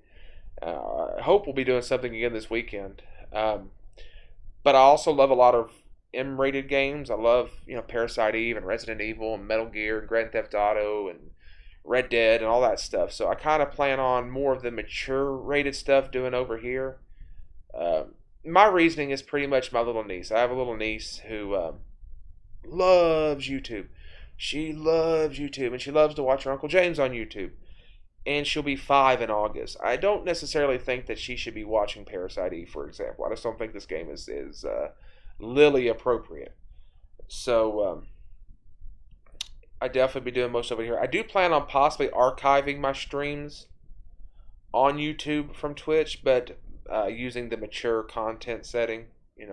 I hope we'll be doing something again this weekend. But I also love a lot of M-rated games. I love, Parasite Eve and Resident Evil and Metal Gear and Grand Theft Auto and Red Dead and all that stuff. So I kind of plan on more of the mature rated stuff doing over here. My reasoning is pretty much my little niece. I have a little niece who loves YouTube. She loves YouTube and she loves to watch her Uncle James on YouTube. And she'll be 5 in August. I don't necessarily think that she should be watching Parasite Eve, for example. I just don't think this game is Lily appropriate. So I definitely be doing most of it here. I do plan on possibly archiving my streams on YouTube from Twitch, but using the mature content setting,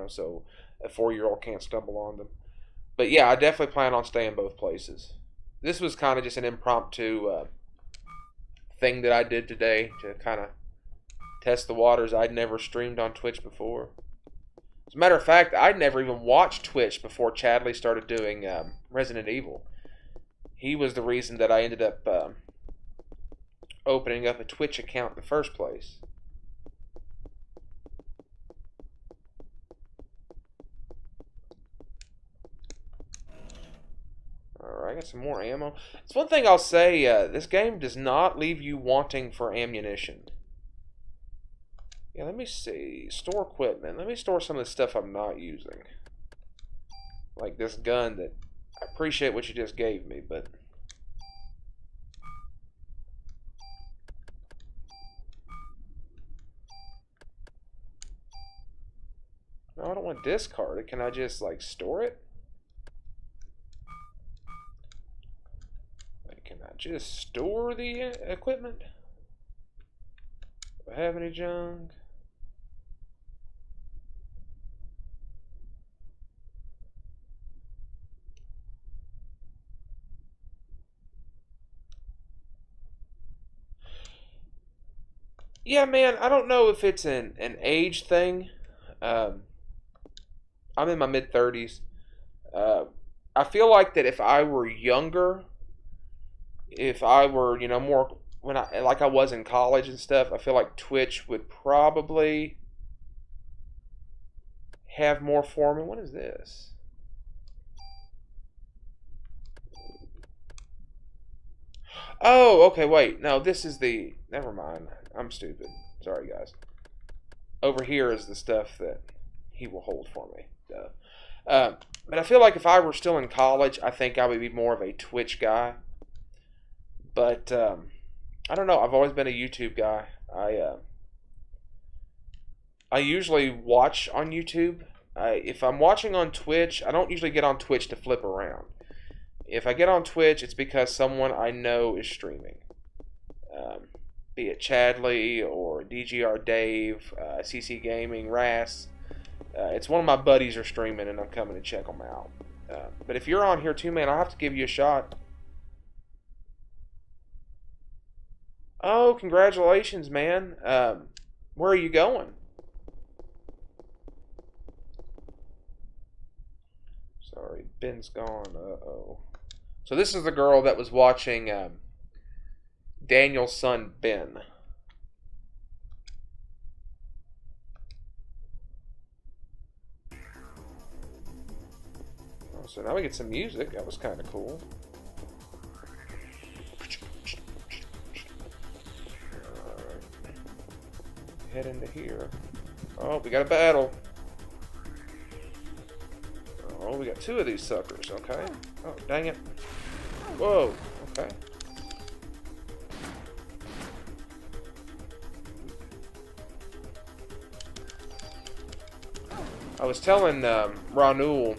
so a 4-year-old can't stumble on them. But yeah, I definitely plan on staying both places. This was kind of just an impromptu thing that I did today to kind of test the waters. I'd never streamed on Twitch before. As a matter of fact, I'd never even watched Twitch before Chadley started doing Resident Evil. He was the reason that I ended up opening up a Twitch account in the first place. Alright, I got some more ammo. It's one thing I'll say, this game does not leave you wanting for ammunition. Yeah, let me see. Store equipment. Let me store some of the stuff I'm not using. Like this gun that I appreciate what you just gave me, but no, I don't want to discard it. Can I just like store it? Like, can I just store the equipment? Do I have any junk? Yeah, man, I don't know if it's an age thing. Um, I'm in my mid 30s. Uh, I feel like that if I were younger, if I were, more when I like I was in college and stuff, I feel like Twitch would probably have more for me. What is this? Oh, okay, wait. No, this is the. Never mind. I'm stupid. Sorry, guys. Over here is the stuff that he will hold for me. Duh. But I feel like if I were still in college, I think I would be more of a Twitch guy. But I don't know. I've always been a YouTube guy. I usually watch on YouTube. If I'm watching on Twitch, I don't usually get on Twitch to flip around. If I get on Twitch, it's because someone I know is streaming. Um, be it Chadley or DGR Dave, CC Gaming, Ras. It's one of my buddies are streaming, and I'm coming to check them out. But if you're on here too, man, I'll have to give you a shot. Oh, congratulations, man. Where are you going? Sorry, Ben's gone. Uh-oh. So this is the girl that was watching Daniel's son, Ben. Oh, so now we get some music. That was kind of cool. Alright. Head into here. Oh, we got a battle. Oh, we got two of these suckers. Okay. Oh, dang it. Whoa. Okay. I was telling Ranul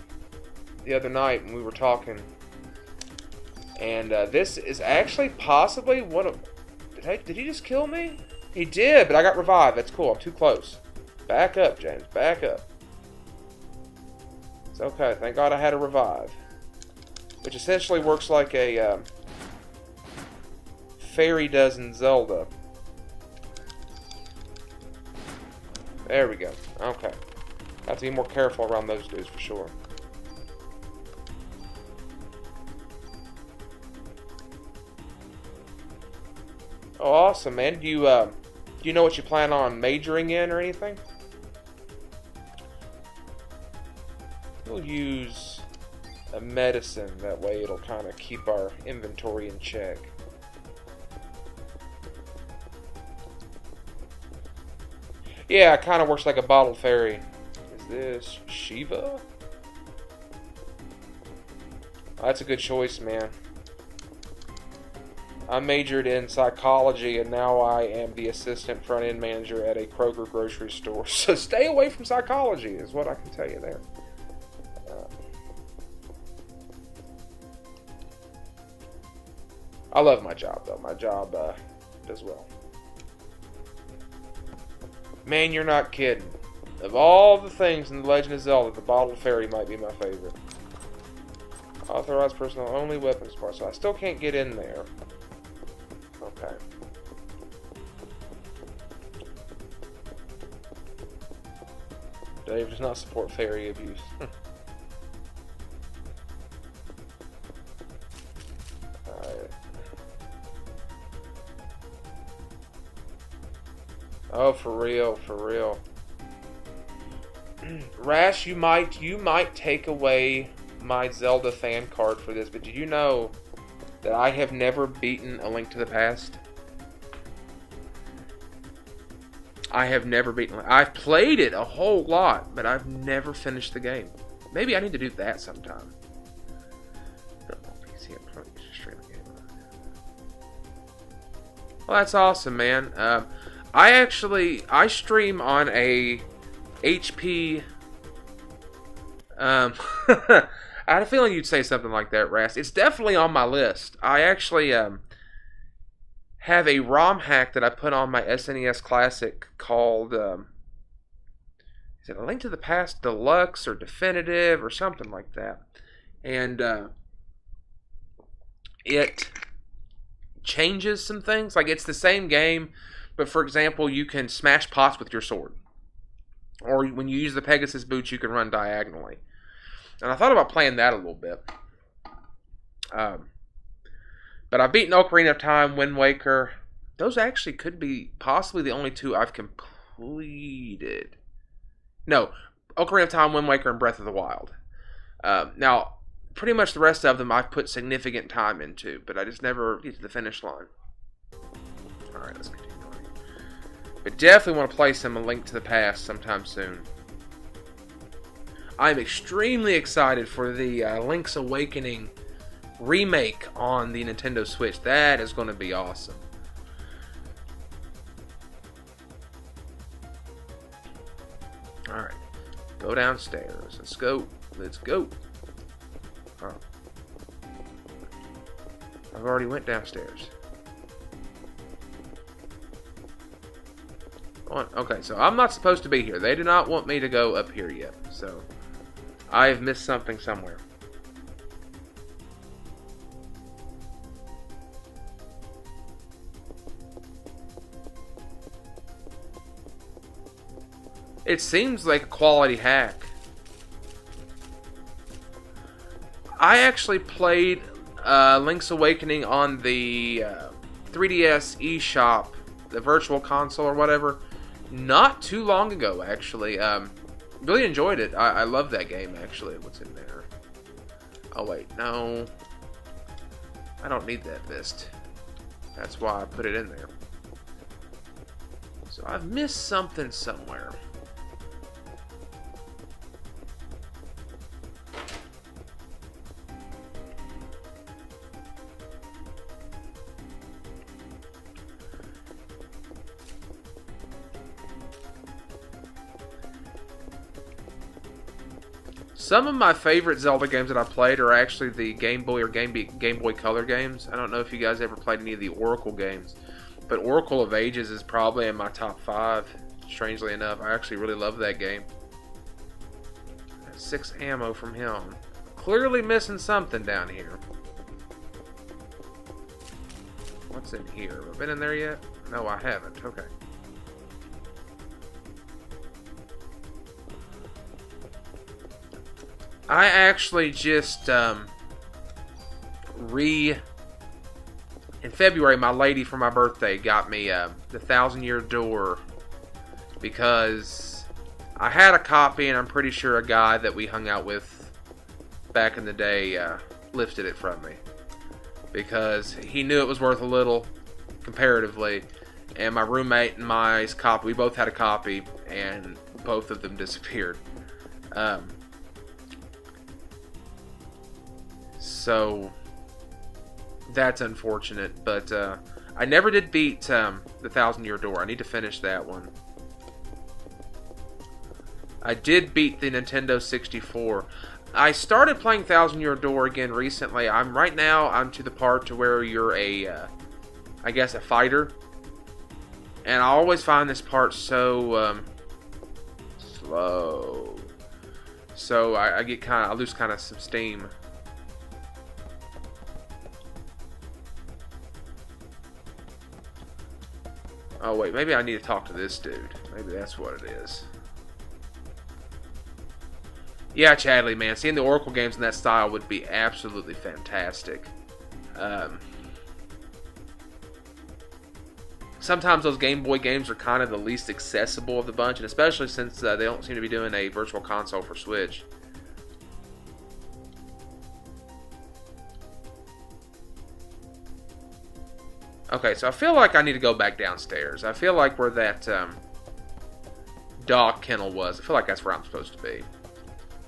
the other night when we were talking, and this is actually possibly one of. Did he just kill me? He did, but I got revived. That's cool. I'm too close. Back up, James. Back up. It's okay. Thank God I had a revive, which essentially works like a fairy does in Zelda. There we go. Okay. Have to be more careful around those dudes for sure. Oh, awesome, man. Do you know what you plan on majoring in or anything? We'll use a medicine. That way it'll kind of keep our inventory in check. Yeah, it kind of works like a bottled fairy. Is this Shiva? Oh, that's a good choice, man. I majored in psychology, and now I am the assistant front-end manager at a Kroger grocery store. So stay away from psychology, is what I can tell you there. I love my job, though. My job does well. Man, you're not kidding. Of all the things in The Legend of Zelda, the Bottled Fairy might be my favorite. Authorized personal only weapons part, so I still can't get in there. Okay. Dave does not support fairy abuse. Alright. Oh, for real, for real. Rash, you might take away my Zelda fan card for this, but did you know that I have never beaten A Link to the Past? I have never beaten. I've played it a whole lot, but I've never finished the game. Maybe I need to do that sometime. Well, that's awesome, man. I stream on a HP. I had a feeling you'd say something like that, Rast. It's definitely on my list. I actually have a ROM hack that I put on my SNES Classic called, is it A Link to the Past Deluxe or Definitive or something like that. And it changes some things. Like, it's the same game, But for example, you can smash pots with your sword. Or when you use the Pegasus boots, you can run diagonally. And I thought about playing that a little bit. But I've beaten Ocarina of Time, Wind Waker. Those actually could be possibly the only two I've completed. No, Ocarina of Time, Wind Waker, and Breath of the Wild. Now, pretty much the rest of them I've put significant time into, but I just never get to the finish line. Alright, let's continue on. But definitely want to play some A Link to the Past sometime soon. I'm extremely excited for the Link's Awakening remake on the Nintendo Switch. That is going to be awesome. Alright, go downstairs. Let's go. Let's go. Oh. I've already went downstairs. Okay, so I'm not supposed to be here. They do not want me to go up here yet. So, I have missed something somewhere. It seems like a quality hack. I actually played Link's Awakening on the 3DS eShop, the Virtual Console or whatever, not too long ago, actually. Really enjoyed it. I love that game, actually. What's in there? Oh, wait. No. I don't need that mist. That's why I put it in there. So I've missed something somewhere. Some of my favorite Zelda games that I played are actually the Game Boy or Game Boy Color games. I don't know if you guys ever played any of the Oracle games, but Oracle of Ages is probably in my top 5, strangely enough. I actually really love that game. 6 ammo from him. Clearly missing something down here. What's in here? Have I been in there yet? No, I haven't. Okay. I actually just, in February, my lady for my birthday got me, the 1,000-Year Door, because I had a copy, and I'm pretty sure a guy that we hung out with back in the day, lifted it from me, because he knew it was worth a little, comparatively, and my roommate and my copy, we both had a copy, and both of them disappeared. So, that's unfortunate, but I never did beat the 1,000-Year Door. I need to finish that one. I did beat the Nintendo 64. I started playing 1,000-Year Door again recently. Right now, I'm to the part to where you're I guess a fighter. And I always find this part so slow. So I lose kind of some steam. Oh wait, maybe I need to talk to this dude. Maybe that's what it is. Yeah, Chadley, man. Seeing the Oracle games in that style would be absolutely fantastic. Sometimes those Game Boy games are kind of the least accessible of the bunch, and especially since they don't seem to be doing a Virtual Console for Switch. Okay, so I feel like I need to go back downstairs. I feel like where that dog kennel was, I feel like that's where I'm supposed to be.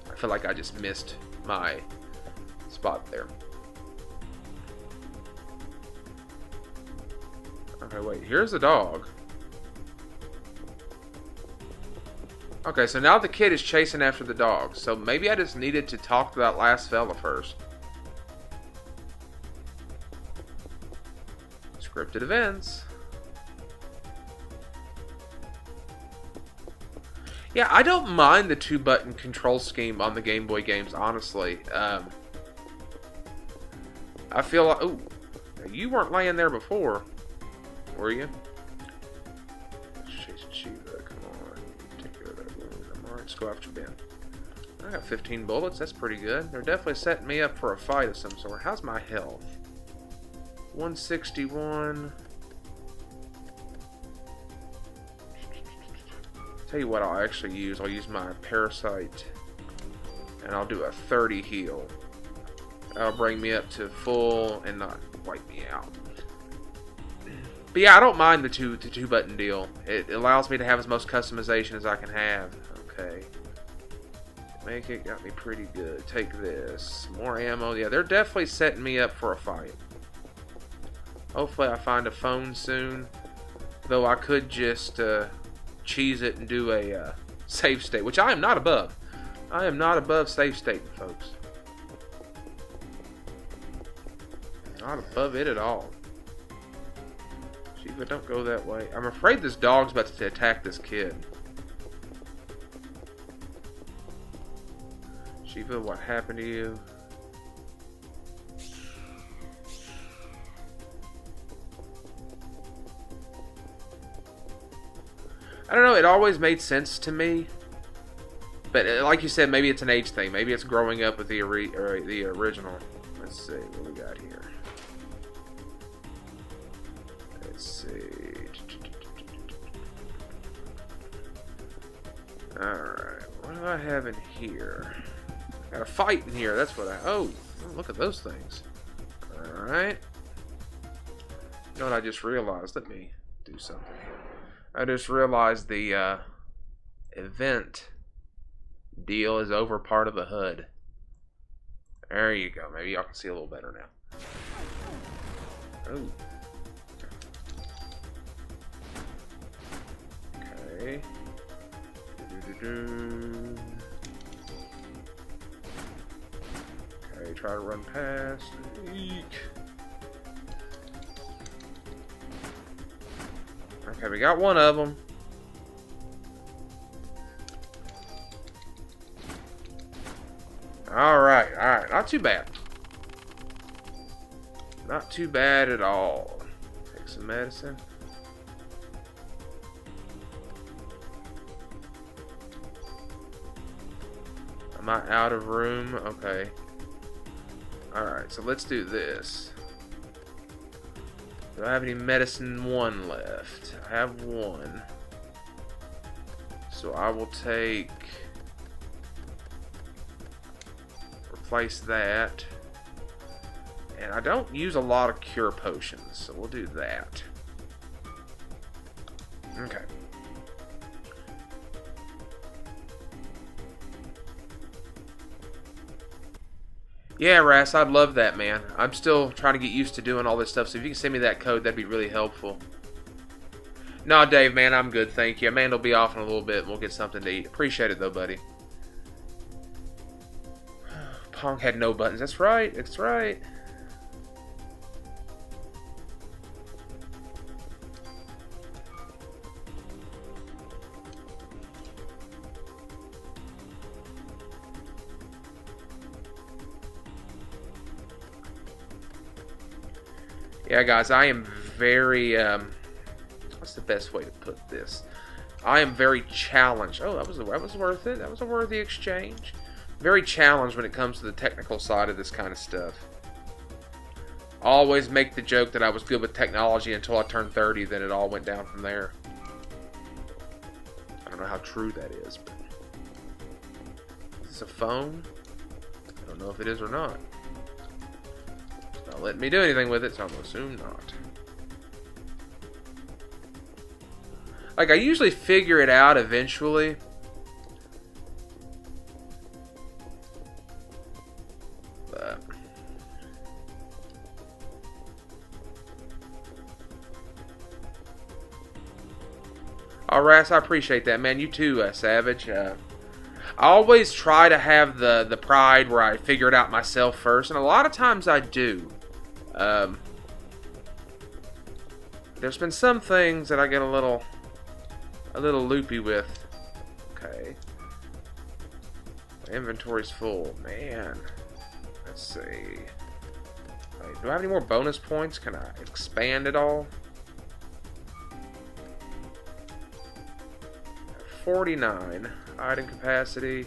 I feel like I just missed my spot there. Okay, wait, here's the dog. Okay, so now the kid is chasing after the dog. So maybe I just needed to talk to that last fella first. Scripted events. Yeah, I don't mind the 2-button control scheme on the Game Boy games, honestly. I feel like... Ooh, you weren't laying there before, were you? Let's go after Ben. I got 15 bullets. That's pretty good. They're definitely setting me up for a fight of some sort. How's my health? 161. Tell you what I'll actually use. I'll use my Parasite. And I'll do a 30 heal. That'll bring me up to full and not wipe me out. But yeah, I don't mind the two button deal. It allows me to have as much customization as I can have. Okay. Make it got me pretty good. Take this. More ammo. Yeah, they're definitely setting me up for a fight. Hopefully I find a phone soon. Though I could just cheese it and do a save state, which I am not above. I am not above save stating, folks. Not above it at all. Shiva, don't go that way. I'm afraid this dog's about to attack this kid. Shiva, what happened to you? I don't know, it always made sense to me. But like you said, maybe it's an age thing. Maybe it's growing up with the original. Let's see what we got here. Let's see. Alright, what do I have in here? Got a fight in here, that's what oh, look at those things. Alright. You know what I just realized? Let me do something here. I just realized the event deal is over part of the HUD. There you go. Maybe y'all can see a little better now. Oh. Okay. Okay, try to run past. Eek. Okay, we got one of them. Alright, alright. Not too bad. Not too bad at all. Take some medicine. Am I out of room? Okay. Alright, so let's do this. Do I have any medicine 1 left? I have 1. So I will take... Replace that. And I don't use a lot of cure potions, so we'll do that. Okay. Yeah, Ras, I'd love that, man. I'm still trying to get used to doing all this stuff, so if you can send me that code, that'd be really helpful. No, Dave, man, I'm good, thank you. Amanda will be off in a little bit, and we'll get something to eat. Appreciate it, though, buddy. Pong had no buttons. That's right, that's right. Yeah, guys, I am very, what's the best way to put this? I am very challenged. Oh, that was worth it. That was a worthy exchange. Very challenged when it comes to the technical side of this kind of stuff. I always make the joke that I was good with technology until I turned 30, then it all went down from there. I don't know how true that is, but... Is this a phone? I don't know if it is or not. Not letting me do anything with it, so I'm gonna assume not. Like, I usually figure it out eventually. But... Oh, Ras, I appreciate that, man. You too, Savage. I always try to have the pride where I figure it out myself first, and a lot of times I do. There's been some things that I get a little loopy with. Okay. My inventory's full. Man. Let's see. Wait, do I have any more bonus points? Can I expand it all? 49. Item capacity.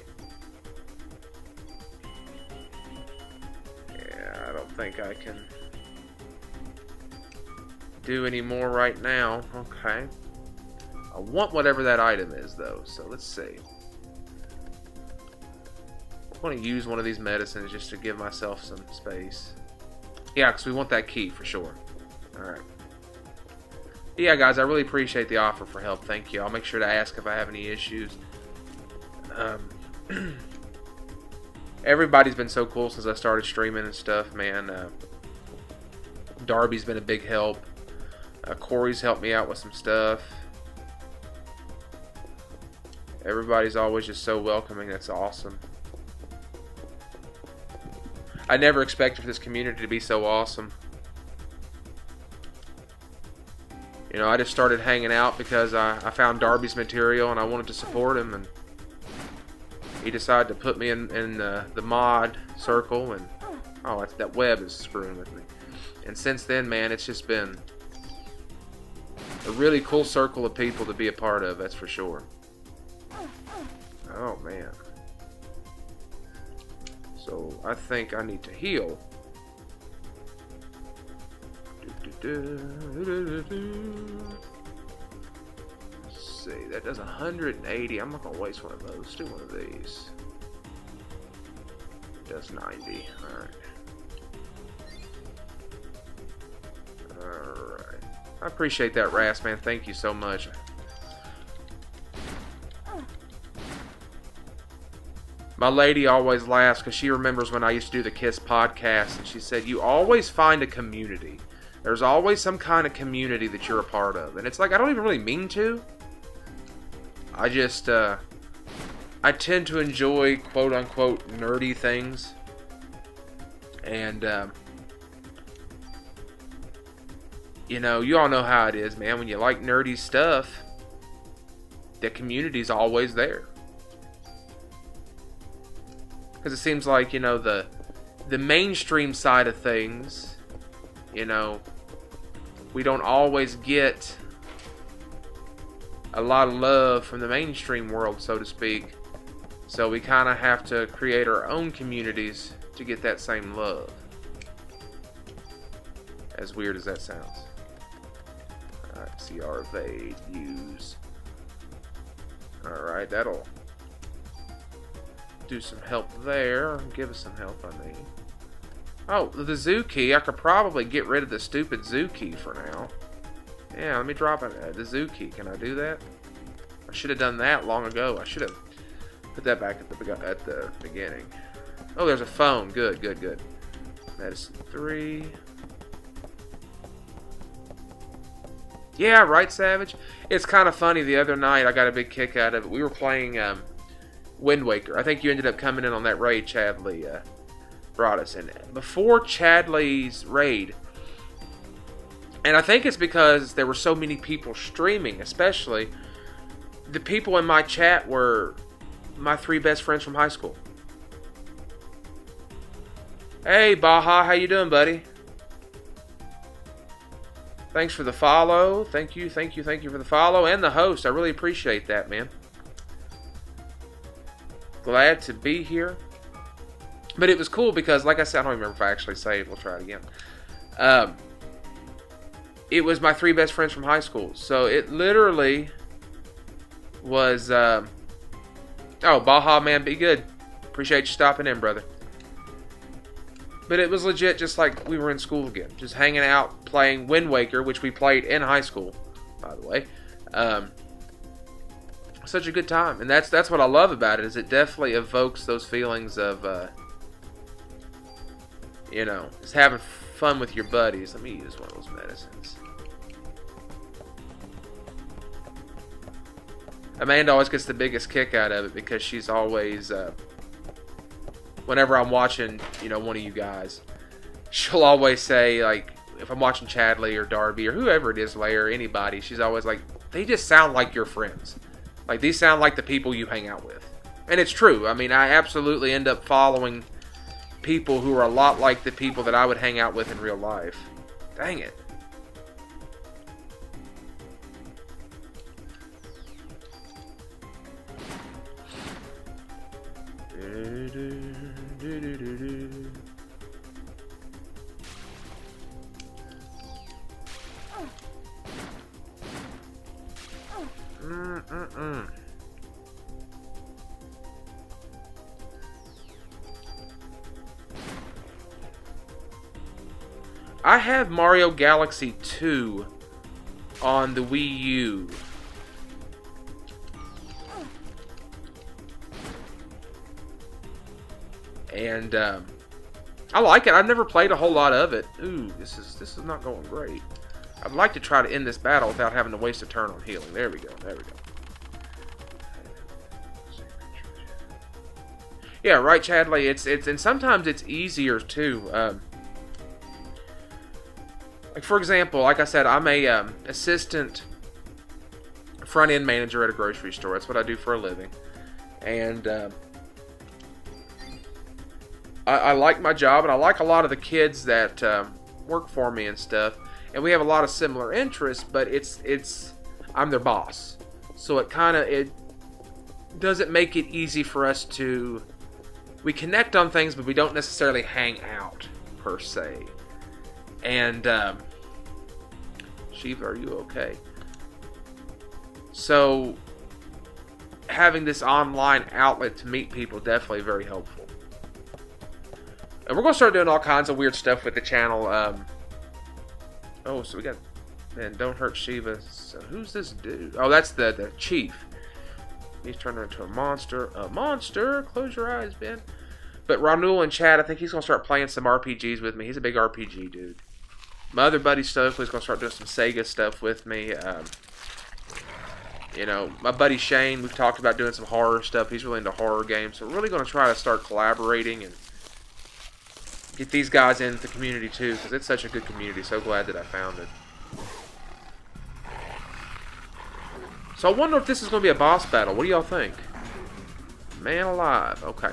Yeah, I don't think I can do any more right now. Okay. I want whatever that item is, though, so let's see. I want to use one of these medicines just to give myself some space. Yeah, because we want that key for sure. Alright. Yeah, guys, I really appreciate the offer for help. Thank you. I'll make sure to ask if I have any issues. Everybody's been so cool since I started streaming and stuff, man. Darby's been a big help. Corey's helped me out with some stuff. Everybody's always just so welcoming. That's awesome. I never expected for this community to be so awesome. You know, I just started hanging out because I found Darby's material and I wanted to support him, and he decided to put me in the mod circle, and oh, that web is screwing with me. And since then, man, it's just been a really cool circle of people to be a part of, that's for sure. Oh, man. So, I think I need to heal. Let's see, that does 180. I'm not going to waste one of those. Let's do one of these. It does 90. Alright. Alright. I appreciate that, Ras, man. Thank you so much. My lady always laughs because she remembers when I used to do the KISS podcast, and she said, you always find a community. There's always some kind of community that you're a part of. And it's like, I don't even really mean to. I just, I tend to enjoy quote-unquote nerdy things. And, you know, you all know how it is, man. When you like nerdy stuff, the community's always there. Because it seems like, you know, the mainstream side of things, you know, we don't always get a lot of love from the mainstream world, so to speak. So we kind of have to create our own communities to get that same love. As weird as that sounds. Alright, CR evade, use. Alright, that'll do some help there. Give us some help, I mean. Oh, the zoo key. I could probably get rid of the stupid zoo key for now. Yeah, let me drop it. The zoo key. Can I do that? I should have done that long ago. I should have put that back at the beginning. Oh, there's a phone. Good, good, good. Medicine 3. Yeah, right, Savage? It's kind of funny. The other night, I got a big kick out of it. We were playing Wind Waker. I think you ended up coming in on that raid Chadley brought us in. Before Chadley's raid, and I think it's because there were so many people streaming, especially the people in my chat were my 3 best friends from high school. Hey Baja, how you doing, buddy? Thanks for the follow. Thank you for the follow and the host. I really appreciate that, man. Glad to be here. But it was cool because, like I said, I don't remember if I actually saved. We'll try it again. It was my 3 best friends from high school. So it literally was... oh, Baja, man, be good. Appreciate you stopping in, brother. But it was legit just like we were in school again. Just hanging out, playing Wind Waker, which we played in high school, by the way. Such a good time. And that's what I love about it, is it definitely evokes those feelings of... you know, just having fun with your buddies. Let me use one of those medicines. Amanda always gets the biggest kick out of it because she's always, whenever I'm watching, you know, one of you guys, she'll always say, like, if I'm watching Chadley or Darby or whoever it is, Lair, anybody, she's always like, they just sound like your friends. Like, these sound like the people you hang out with. And it's true. I mean, I absolutely end up following people who are a lot like the people that I would hang out with in real life. Dang it. I have Mario Galaxy 2 on the Wii U. And I like it. I've never played a whole lot of it. Ooh, this is not going great. I'd like to try to end this battle without having to waste a turn on healing. There we go. There we go. Yeah, right, Chadley. It's and sometimes it's easier too. Like for example, like I said, I'm a assistant front end manager at a grocery store. That's what I do for a living, and I like my job, and I like a lot of the kids that work for me and stuff. And we have a lot of similar interests, but I'm their boss, so it doesn't make it easy for us to. We connect on things, but we don't necessarily hang out per se. And Shiva, are you okay? So having this online outlet to meet people definitely very helpful. And we're gonna start doing all kinds of weird stuff with the channel. Oh, so we got, man, don't hurt Shiva. So who's this dude? Oh, that's the chief. He's turned into a monster. A monster? Close your eyes, Ben. But Ranul in chat, I think he's going to start playing some RPGs with me. He's a big RPG dude. My other buddy Stokely's going to start doing some Sega stuff with me. You know, my buddy Shane, we've talked about doing some horror stuff. He's really into horror games. So we're really going to try to start collaborating and get these guys into the community too, because it's such a good community. So glad that I found it. So I wonder if this is going to be a boss battle. What do y'all think? Man alive. Okay.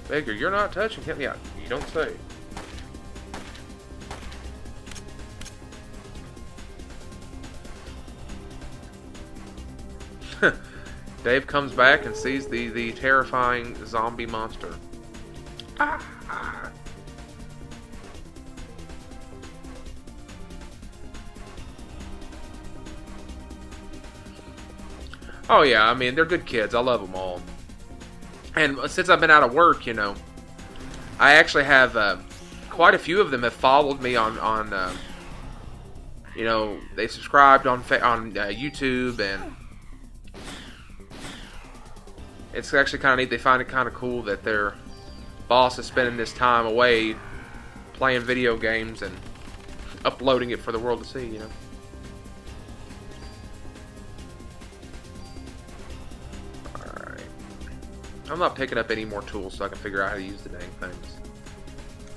Baker, you're not touching him. Yeah, you don't say. Dave comes back and sees the terrifying zombie monster. Ah! Oh yeah, I mean, they're good kids. I love them all. And since I've been out of work, you know, I actually have quite a few of them have followed me on you know, they subscribed on YouTube, and it's actually kind of neat. They find it kind of cool that their boss is spending this time away playing video games and uploading it for the world to see, you know. I'm not picking up any more tools so I can figure out how to use the dang things.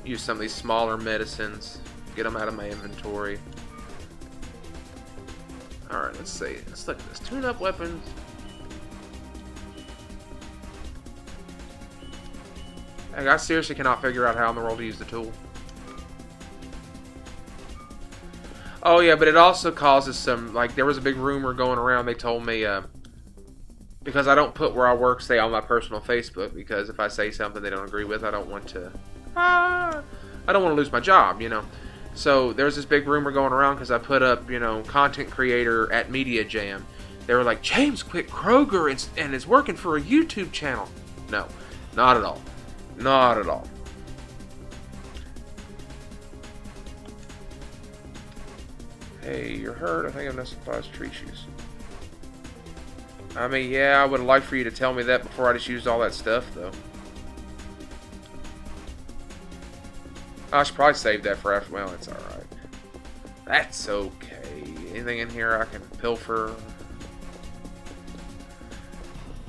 Use some of these smaller medicines. Get them out of my inventory. Alright, let's see. Let's look at this. Tune up weapons. I seriously cannot figure out how in the world to use the tool. Oh yeah, but it also causes some, like, there was a big rumor going around. They told me, because I don't put where I work, say, on my personal Facebook, because if I say something they don't agree with, I don't want to lose my job, you know. So there's this big rumor going around because I put up, you know, content creator at Media Jam. They were like, James quit Kroger and is working for a YouTube channel. No, not at all. Not at all. Hey, you're hurt. I think I'm not supplies tree shoes. I mean, yeah, I would have liked for you to tell me that before I just used all that stuff, though. I should probably save that for after. Well, it's alright. That's okay. Anything in here I can pilfer?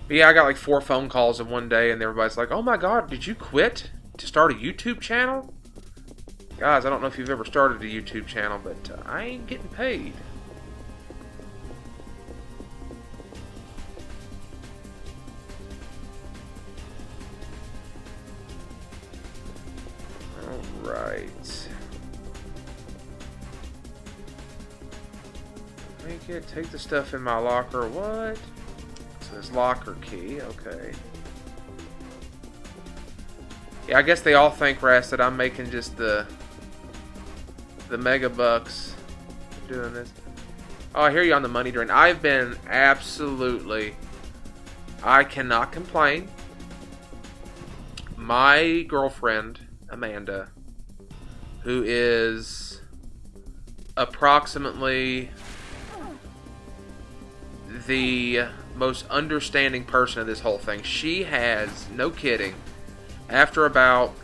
But yeah, I got like 4 phone calls in one day, and everybody's like, oh my god, did you quit to start a YouTube channel? Guys, I don't know if you've ever started a YouTube channel, but I ain't getting paid. Alright. Make it. Take the stuff in my locker. What? It says locker key. Okay. Yeah, I guess they all think, Ras, that I'm making just the the mega bucks doing this. Oh, I hear you on the money drain. I've been absolutely... I cannot complain. My girlfriend, Amanda, who is approximately the most understanding person of this whole thing, she has, no kidding, after about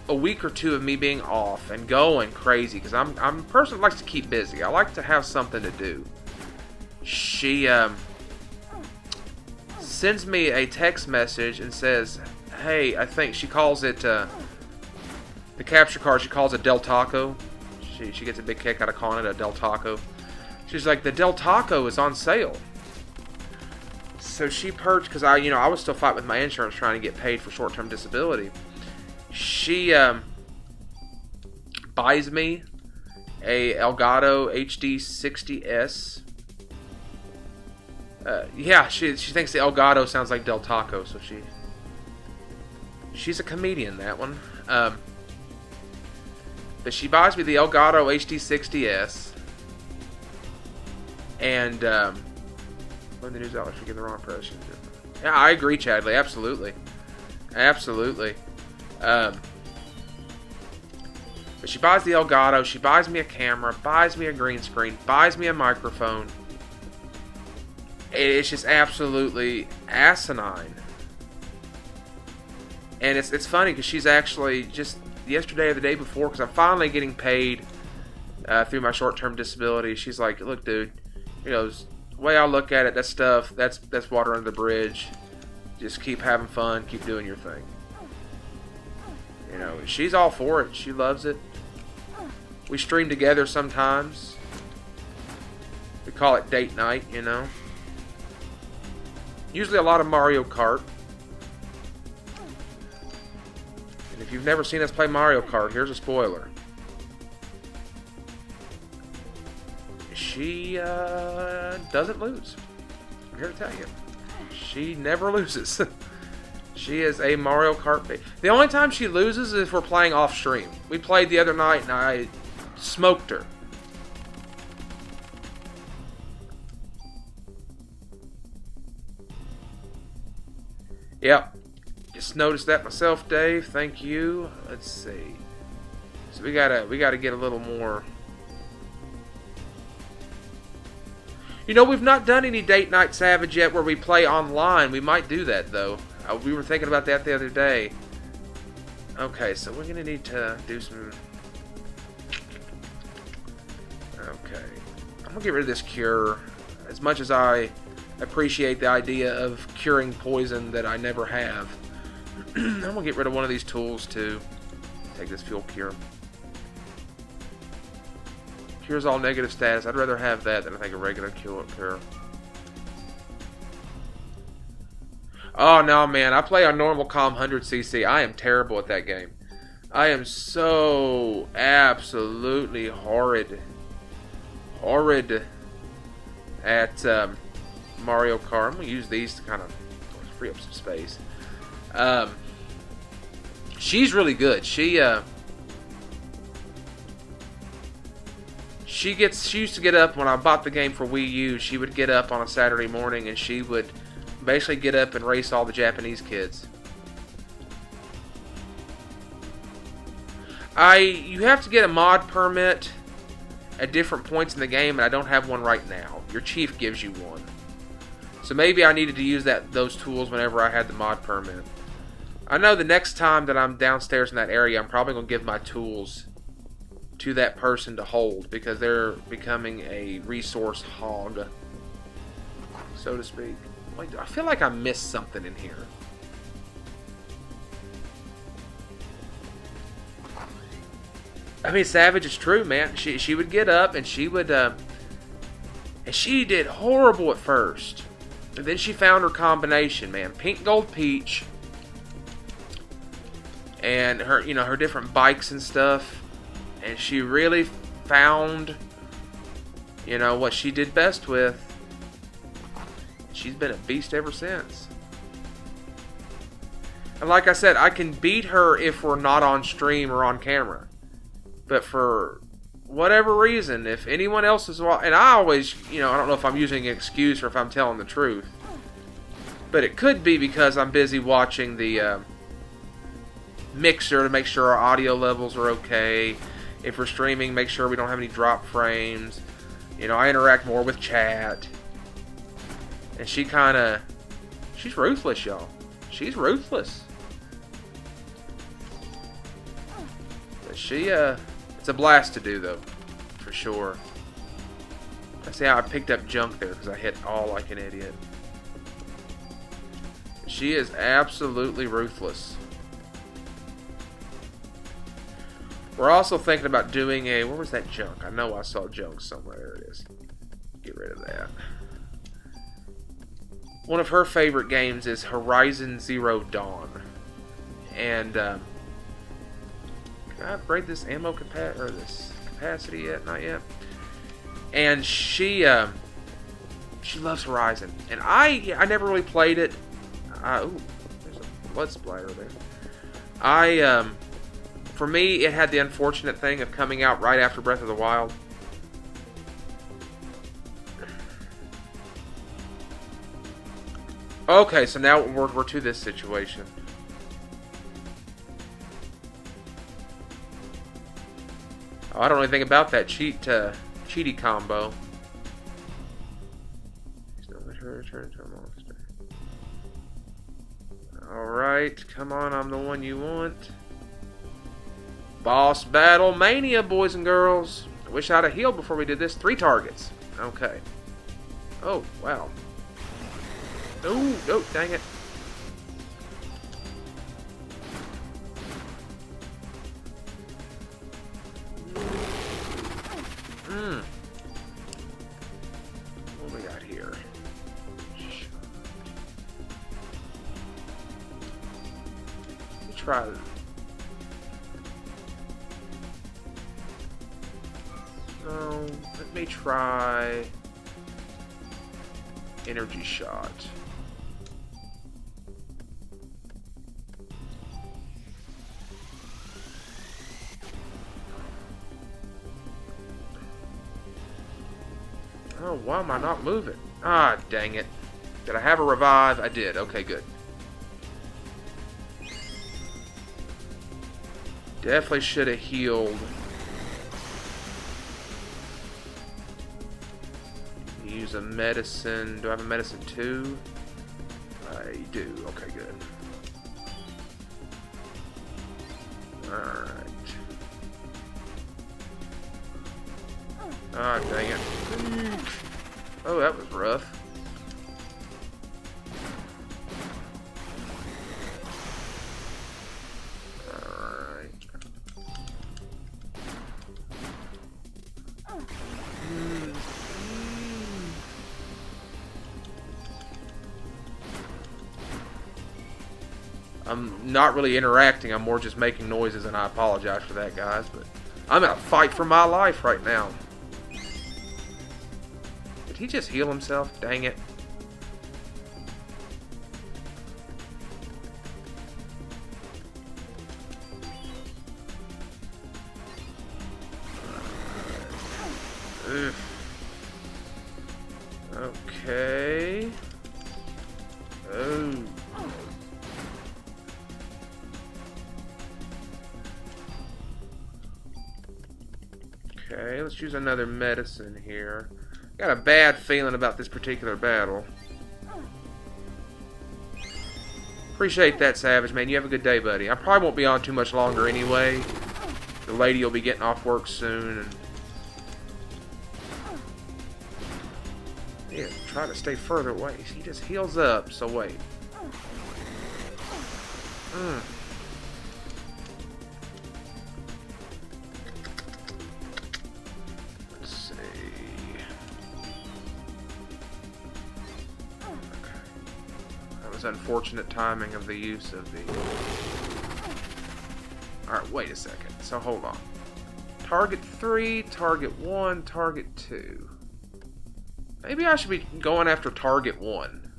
a week or two of me being off and going crazy, because I'm a person that likes to keep busy. I like to have something to do. She sends me a text message and says, hey, I think she calls it, the capture card, she calls it Del Taco. She gets a big kick out of calling it a Del Taco. She's like, the Del Taco is on sale. So she purchased, because I was still fighting with my insurance trying to get paid for short-term disability. She buys me a Elgato HD 60S. Yeah, she thinks the Elgato sounds like Del Taco, so she's a comedian, that one. But she buys me the Elgato HD 60S, and when the news outlets are giving the wrong impression. Yeah, I agree, Chadley. Absolutely, absolutely. But she buys the Elgato. She buys me a camera, buys me a green screen, buys me a microphone. It's just absolutely asinine. And it's funny because she's actually just yesterday or the day before, because I'm finally getting paid through my short-term disability. She's like, look, dude, the way I look at it, that stuff, that's water under the bridge. Just keep having fun, keep doing your thing. She's all for it. She loves it. We stream together sometimes. We call it date night, Usually a lot of Mario Kart. And if you've never seen us play Mario Kart, here's a spoiler. She doesn't lose. I'm here to tell you. She never loses. She is a Mario Kart baby. The only time she loses is if we're playing off stream. We played the other night and I smoked her. Yep. Just noticed that myself, Dave. Thank you. Let's see. So we gotta get a little more. We've not done any Date Night Savage yet where we play online. We might do that, though. We were thinking about that the other day. Okay, so we're going to need to do some... Okay. I'm going to get rid of this cure. As much as I appreciate the idea of curing poison that I never have, I'm going to get rid of one of these tools to take this fuel cure. Cures all negative status. I'd rather have that than I think a regular cure. Oh no, man! I play on normal COM 100cc. I am terrible at that game. I am so absolutely horrid at Mario Kart. I'm gonna use these to kind of free up some space. She's really good. She used to get up when I bought the game for Wii U. She would get up on a Saturday morning and she would basically get up and race all the Japanese kids. You have to get a mod permit at different points in the game, and I don't have one right now. Your chief gives you one. So maybe I needed to use those tools whenever I had the mod permit. I know the next time that I'm downstairs in that area, I'm probably going to give my tools to that person to hold, because they're becoming a resource hog, so to speak. Wait, I feel like I missed something in here. I mean, Savage is true, man. She would get up and she would, and she did horrible at first. And then she found her combination, man. Pink Gold Peach, and her, her different bikes and stuff. And she really found, what she did best with. She's been a beast ever since. And like I said, I can beat her if we're not on stream or on camera. But for whatever reason, if anyone else is watching, and I always, I don't know if I'm using an excuse or if I'm telling the truth, but it could be because I'm busy watching the mixer to make sure our audio levels are okay. If we're streaming, make sure we don't have any drop frames. I interact more with chat. And she's ruthless, y'all. She's ruthless. But it's a blast to do, though, for sure. I see how I picked up junk there because I hit all like an idiot. She is absolutely ruthless. We're also thinking about doing where was that junk? I know I saw junk somewhere. There it is. Get rid of that. One of her favorite games is Horizon Zero Dawn. And, can I upgrade this ammo capacity yet? Not yet. And she loves Horizon. And I never really played it. Ooh, there's a blood splatter there. For me, it had the unfortunate thing of coming out right after Breath of the Wild. Okay, so now we're to this situation. Oh, I don't know anything about that cheaty combo. Return to a monster. Alright, come on, I'm the one you want. Boss battle mania, boys and girls. I wish I'd have healed before we did this. 3 targets. Okay. Oh, wow. Oh, no, dang it. What do we got here? Let me try this. No, let me try energy shot. Oh, why am I not moving? Ah, dang it. Did I have a revive? I did. Okay, good. Definitely should have healed. Use a medicine. Do I have a medicine too? I do. Okay, good. Alright. Ah, dang it. Oh, that was rough. I'm not really interacting, I'm more just making noises, and I apologize for that, guys, but I'm in a fight for my life right now. Did he just heal himself? Dang it. Ugh. Okay. Oh. Okay, let's use another medicine here. Got a bad feeling about this particular battle. Appreciate that, Savage, man. You have a good day, buddy. I probably won't be on too much longer anyway. The lady will be getting off work soon. And yeah, try to stay further away. He just heals up, so wait. Unfortunate timing of the use of the... Alright, wait a second. So hold on. Target 3, target 1, target 2. Maybe I should be going after target 1.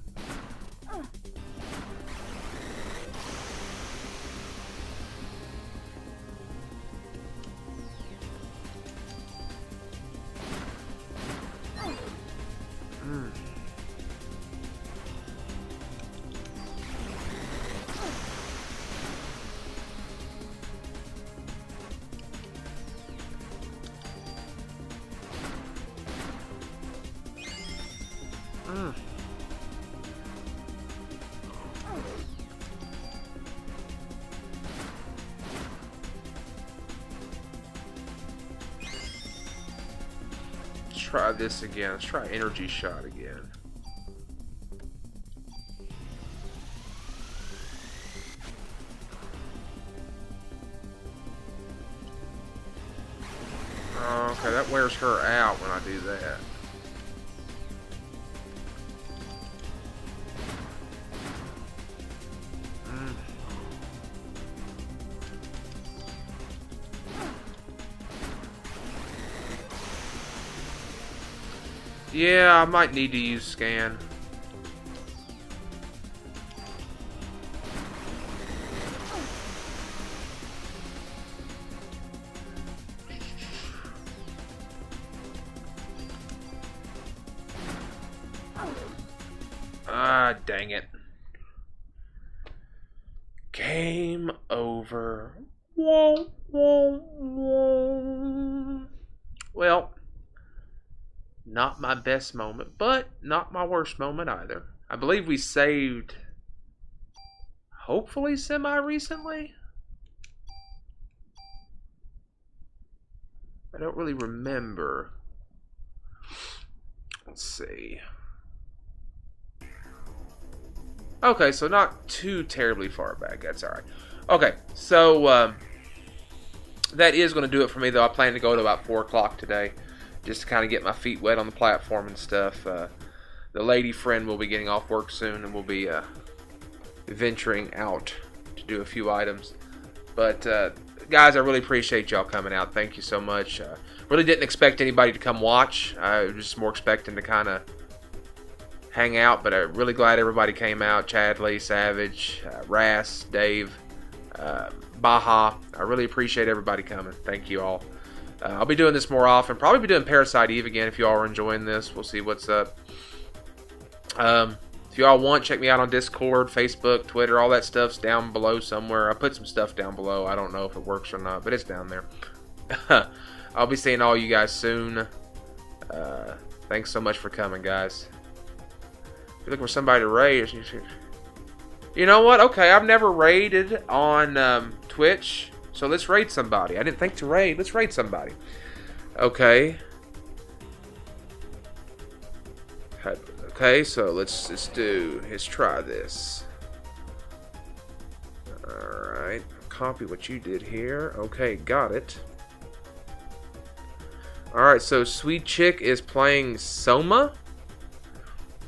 try this again. Let's try energy shot again. Okay, that wears her out when I do that. Yeah, I might need to use scan. Ah, dang it. Game over. Whoa, whoa, whoa. Well, not my best moment, but not my worst moment either. I believe we saved, hopefully, semi-recently? I don't really remember. Let's see. Okay, so not too terribly far back. That's alright. Okay, so that is going to do it for me, though. I plan to go to about 4 o'clock today, just to kind of get my feet wet on the platform and stuff. The lady friend will be getting off work soon, and we'll be venturing out to do a few items. But, guys, I really appreciate y'all coming out. Thank you so much. Really didn't expect anybody to come watch. I was just more expecting to kind of hang out, but I'm really glad everybody came out. Chadley, Savage, Ras, Dave, Baja. I really appreciate everybody coming. Thank you all. I'll be doing this more often. Probably be doing Parasite Eve again if you all are enjoying this. We'll see what's up. If you all want, check me out on Discord, Facebook, Twitter. All that stuff's down below somewhere. I put some stuff down below. I don't know if it works or not, but it's down there. I'll be seeing all you guys soon. Thanks so much for coming, guys. If you're looking for somebody to raid, you know what? Okay, I've never raided on Twitch, so let's raid somebody. I didn't think to raid. Let's raid somebody. Okay. Okay, so let's try this. Alright, copy what you did here. Okay, got it. Alright, so Sweet Chick is playing Soma.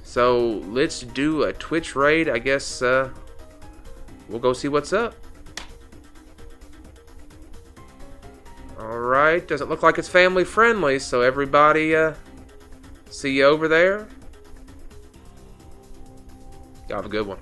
So let's do a Twitch raid. I guess we'll go see what's up. Alright, doesn't look like it's family friendly, so everybody see you over there. Y'all have a good one.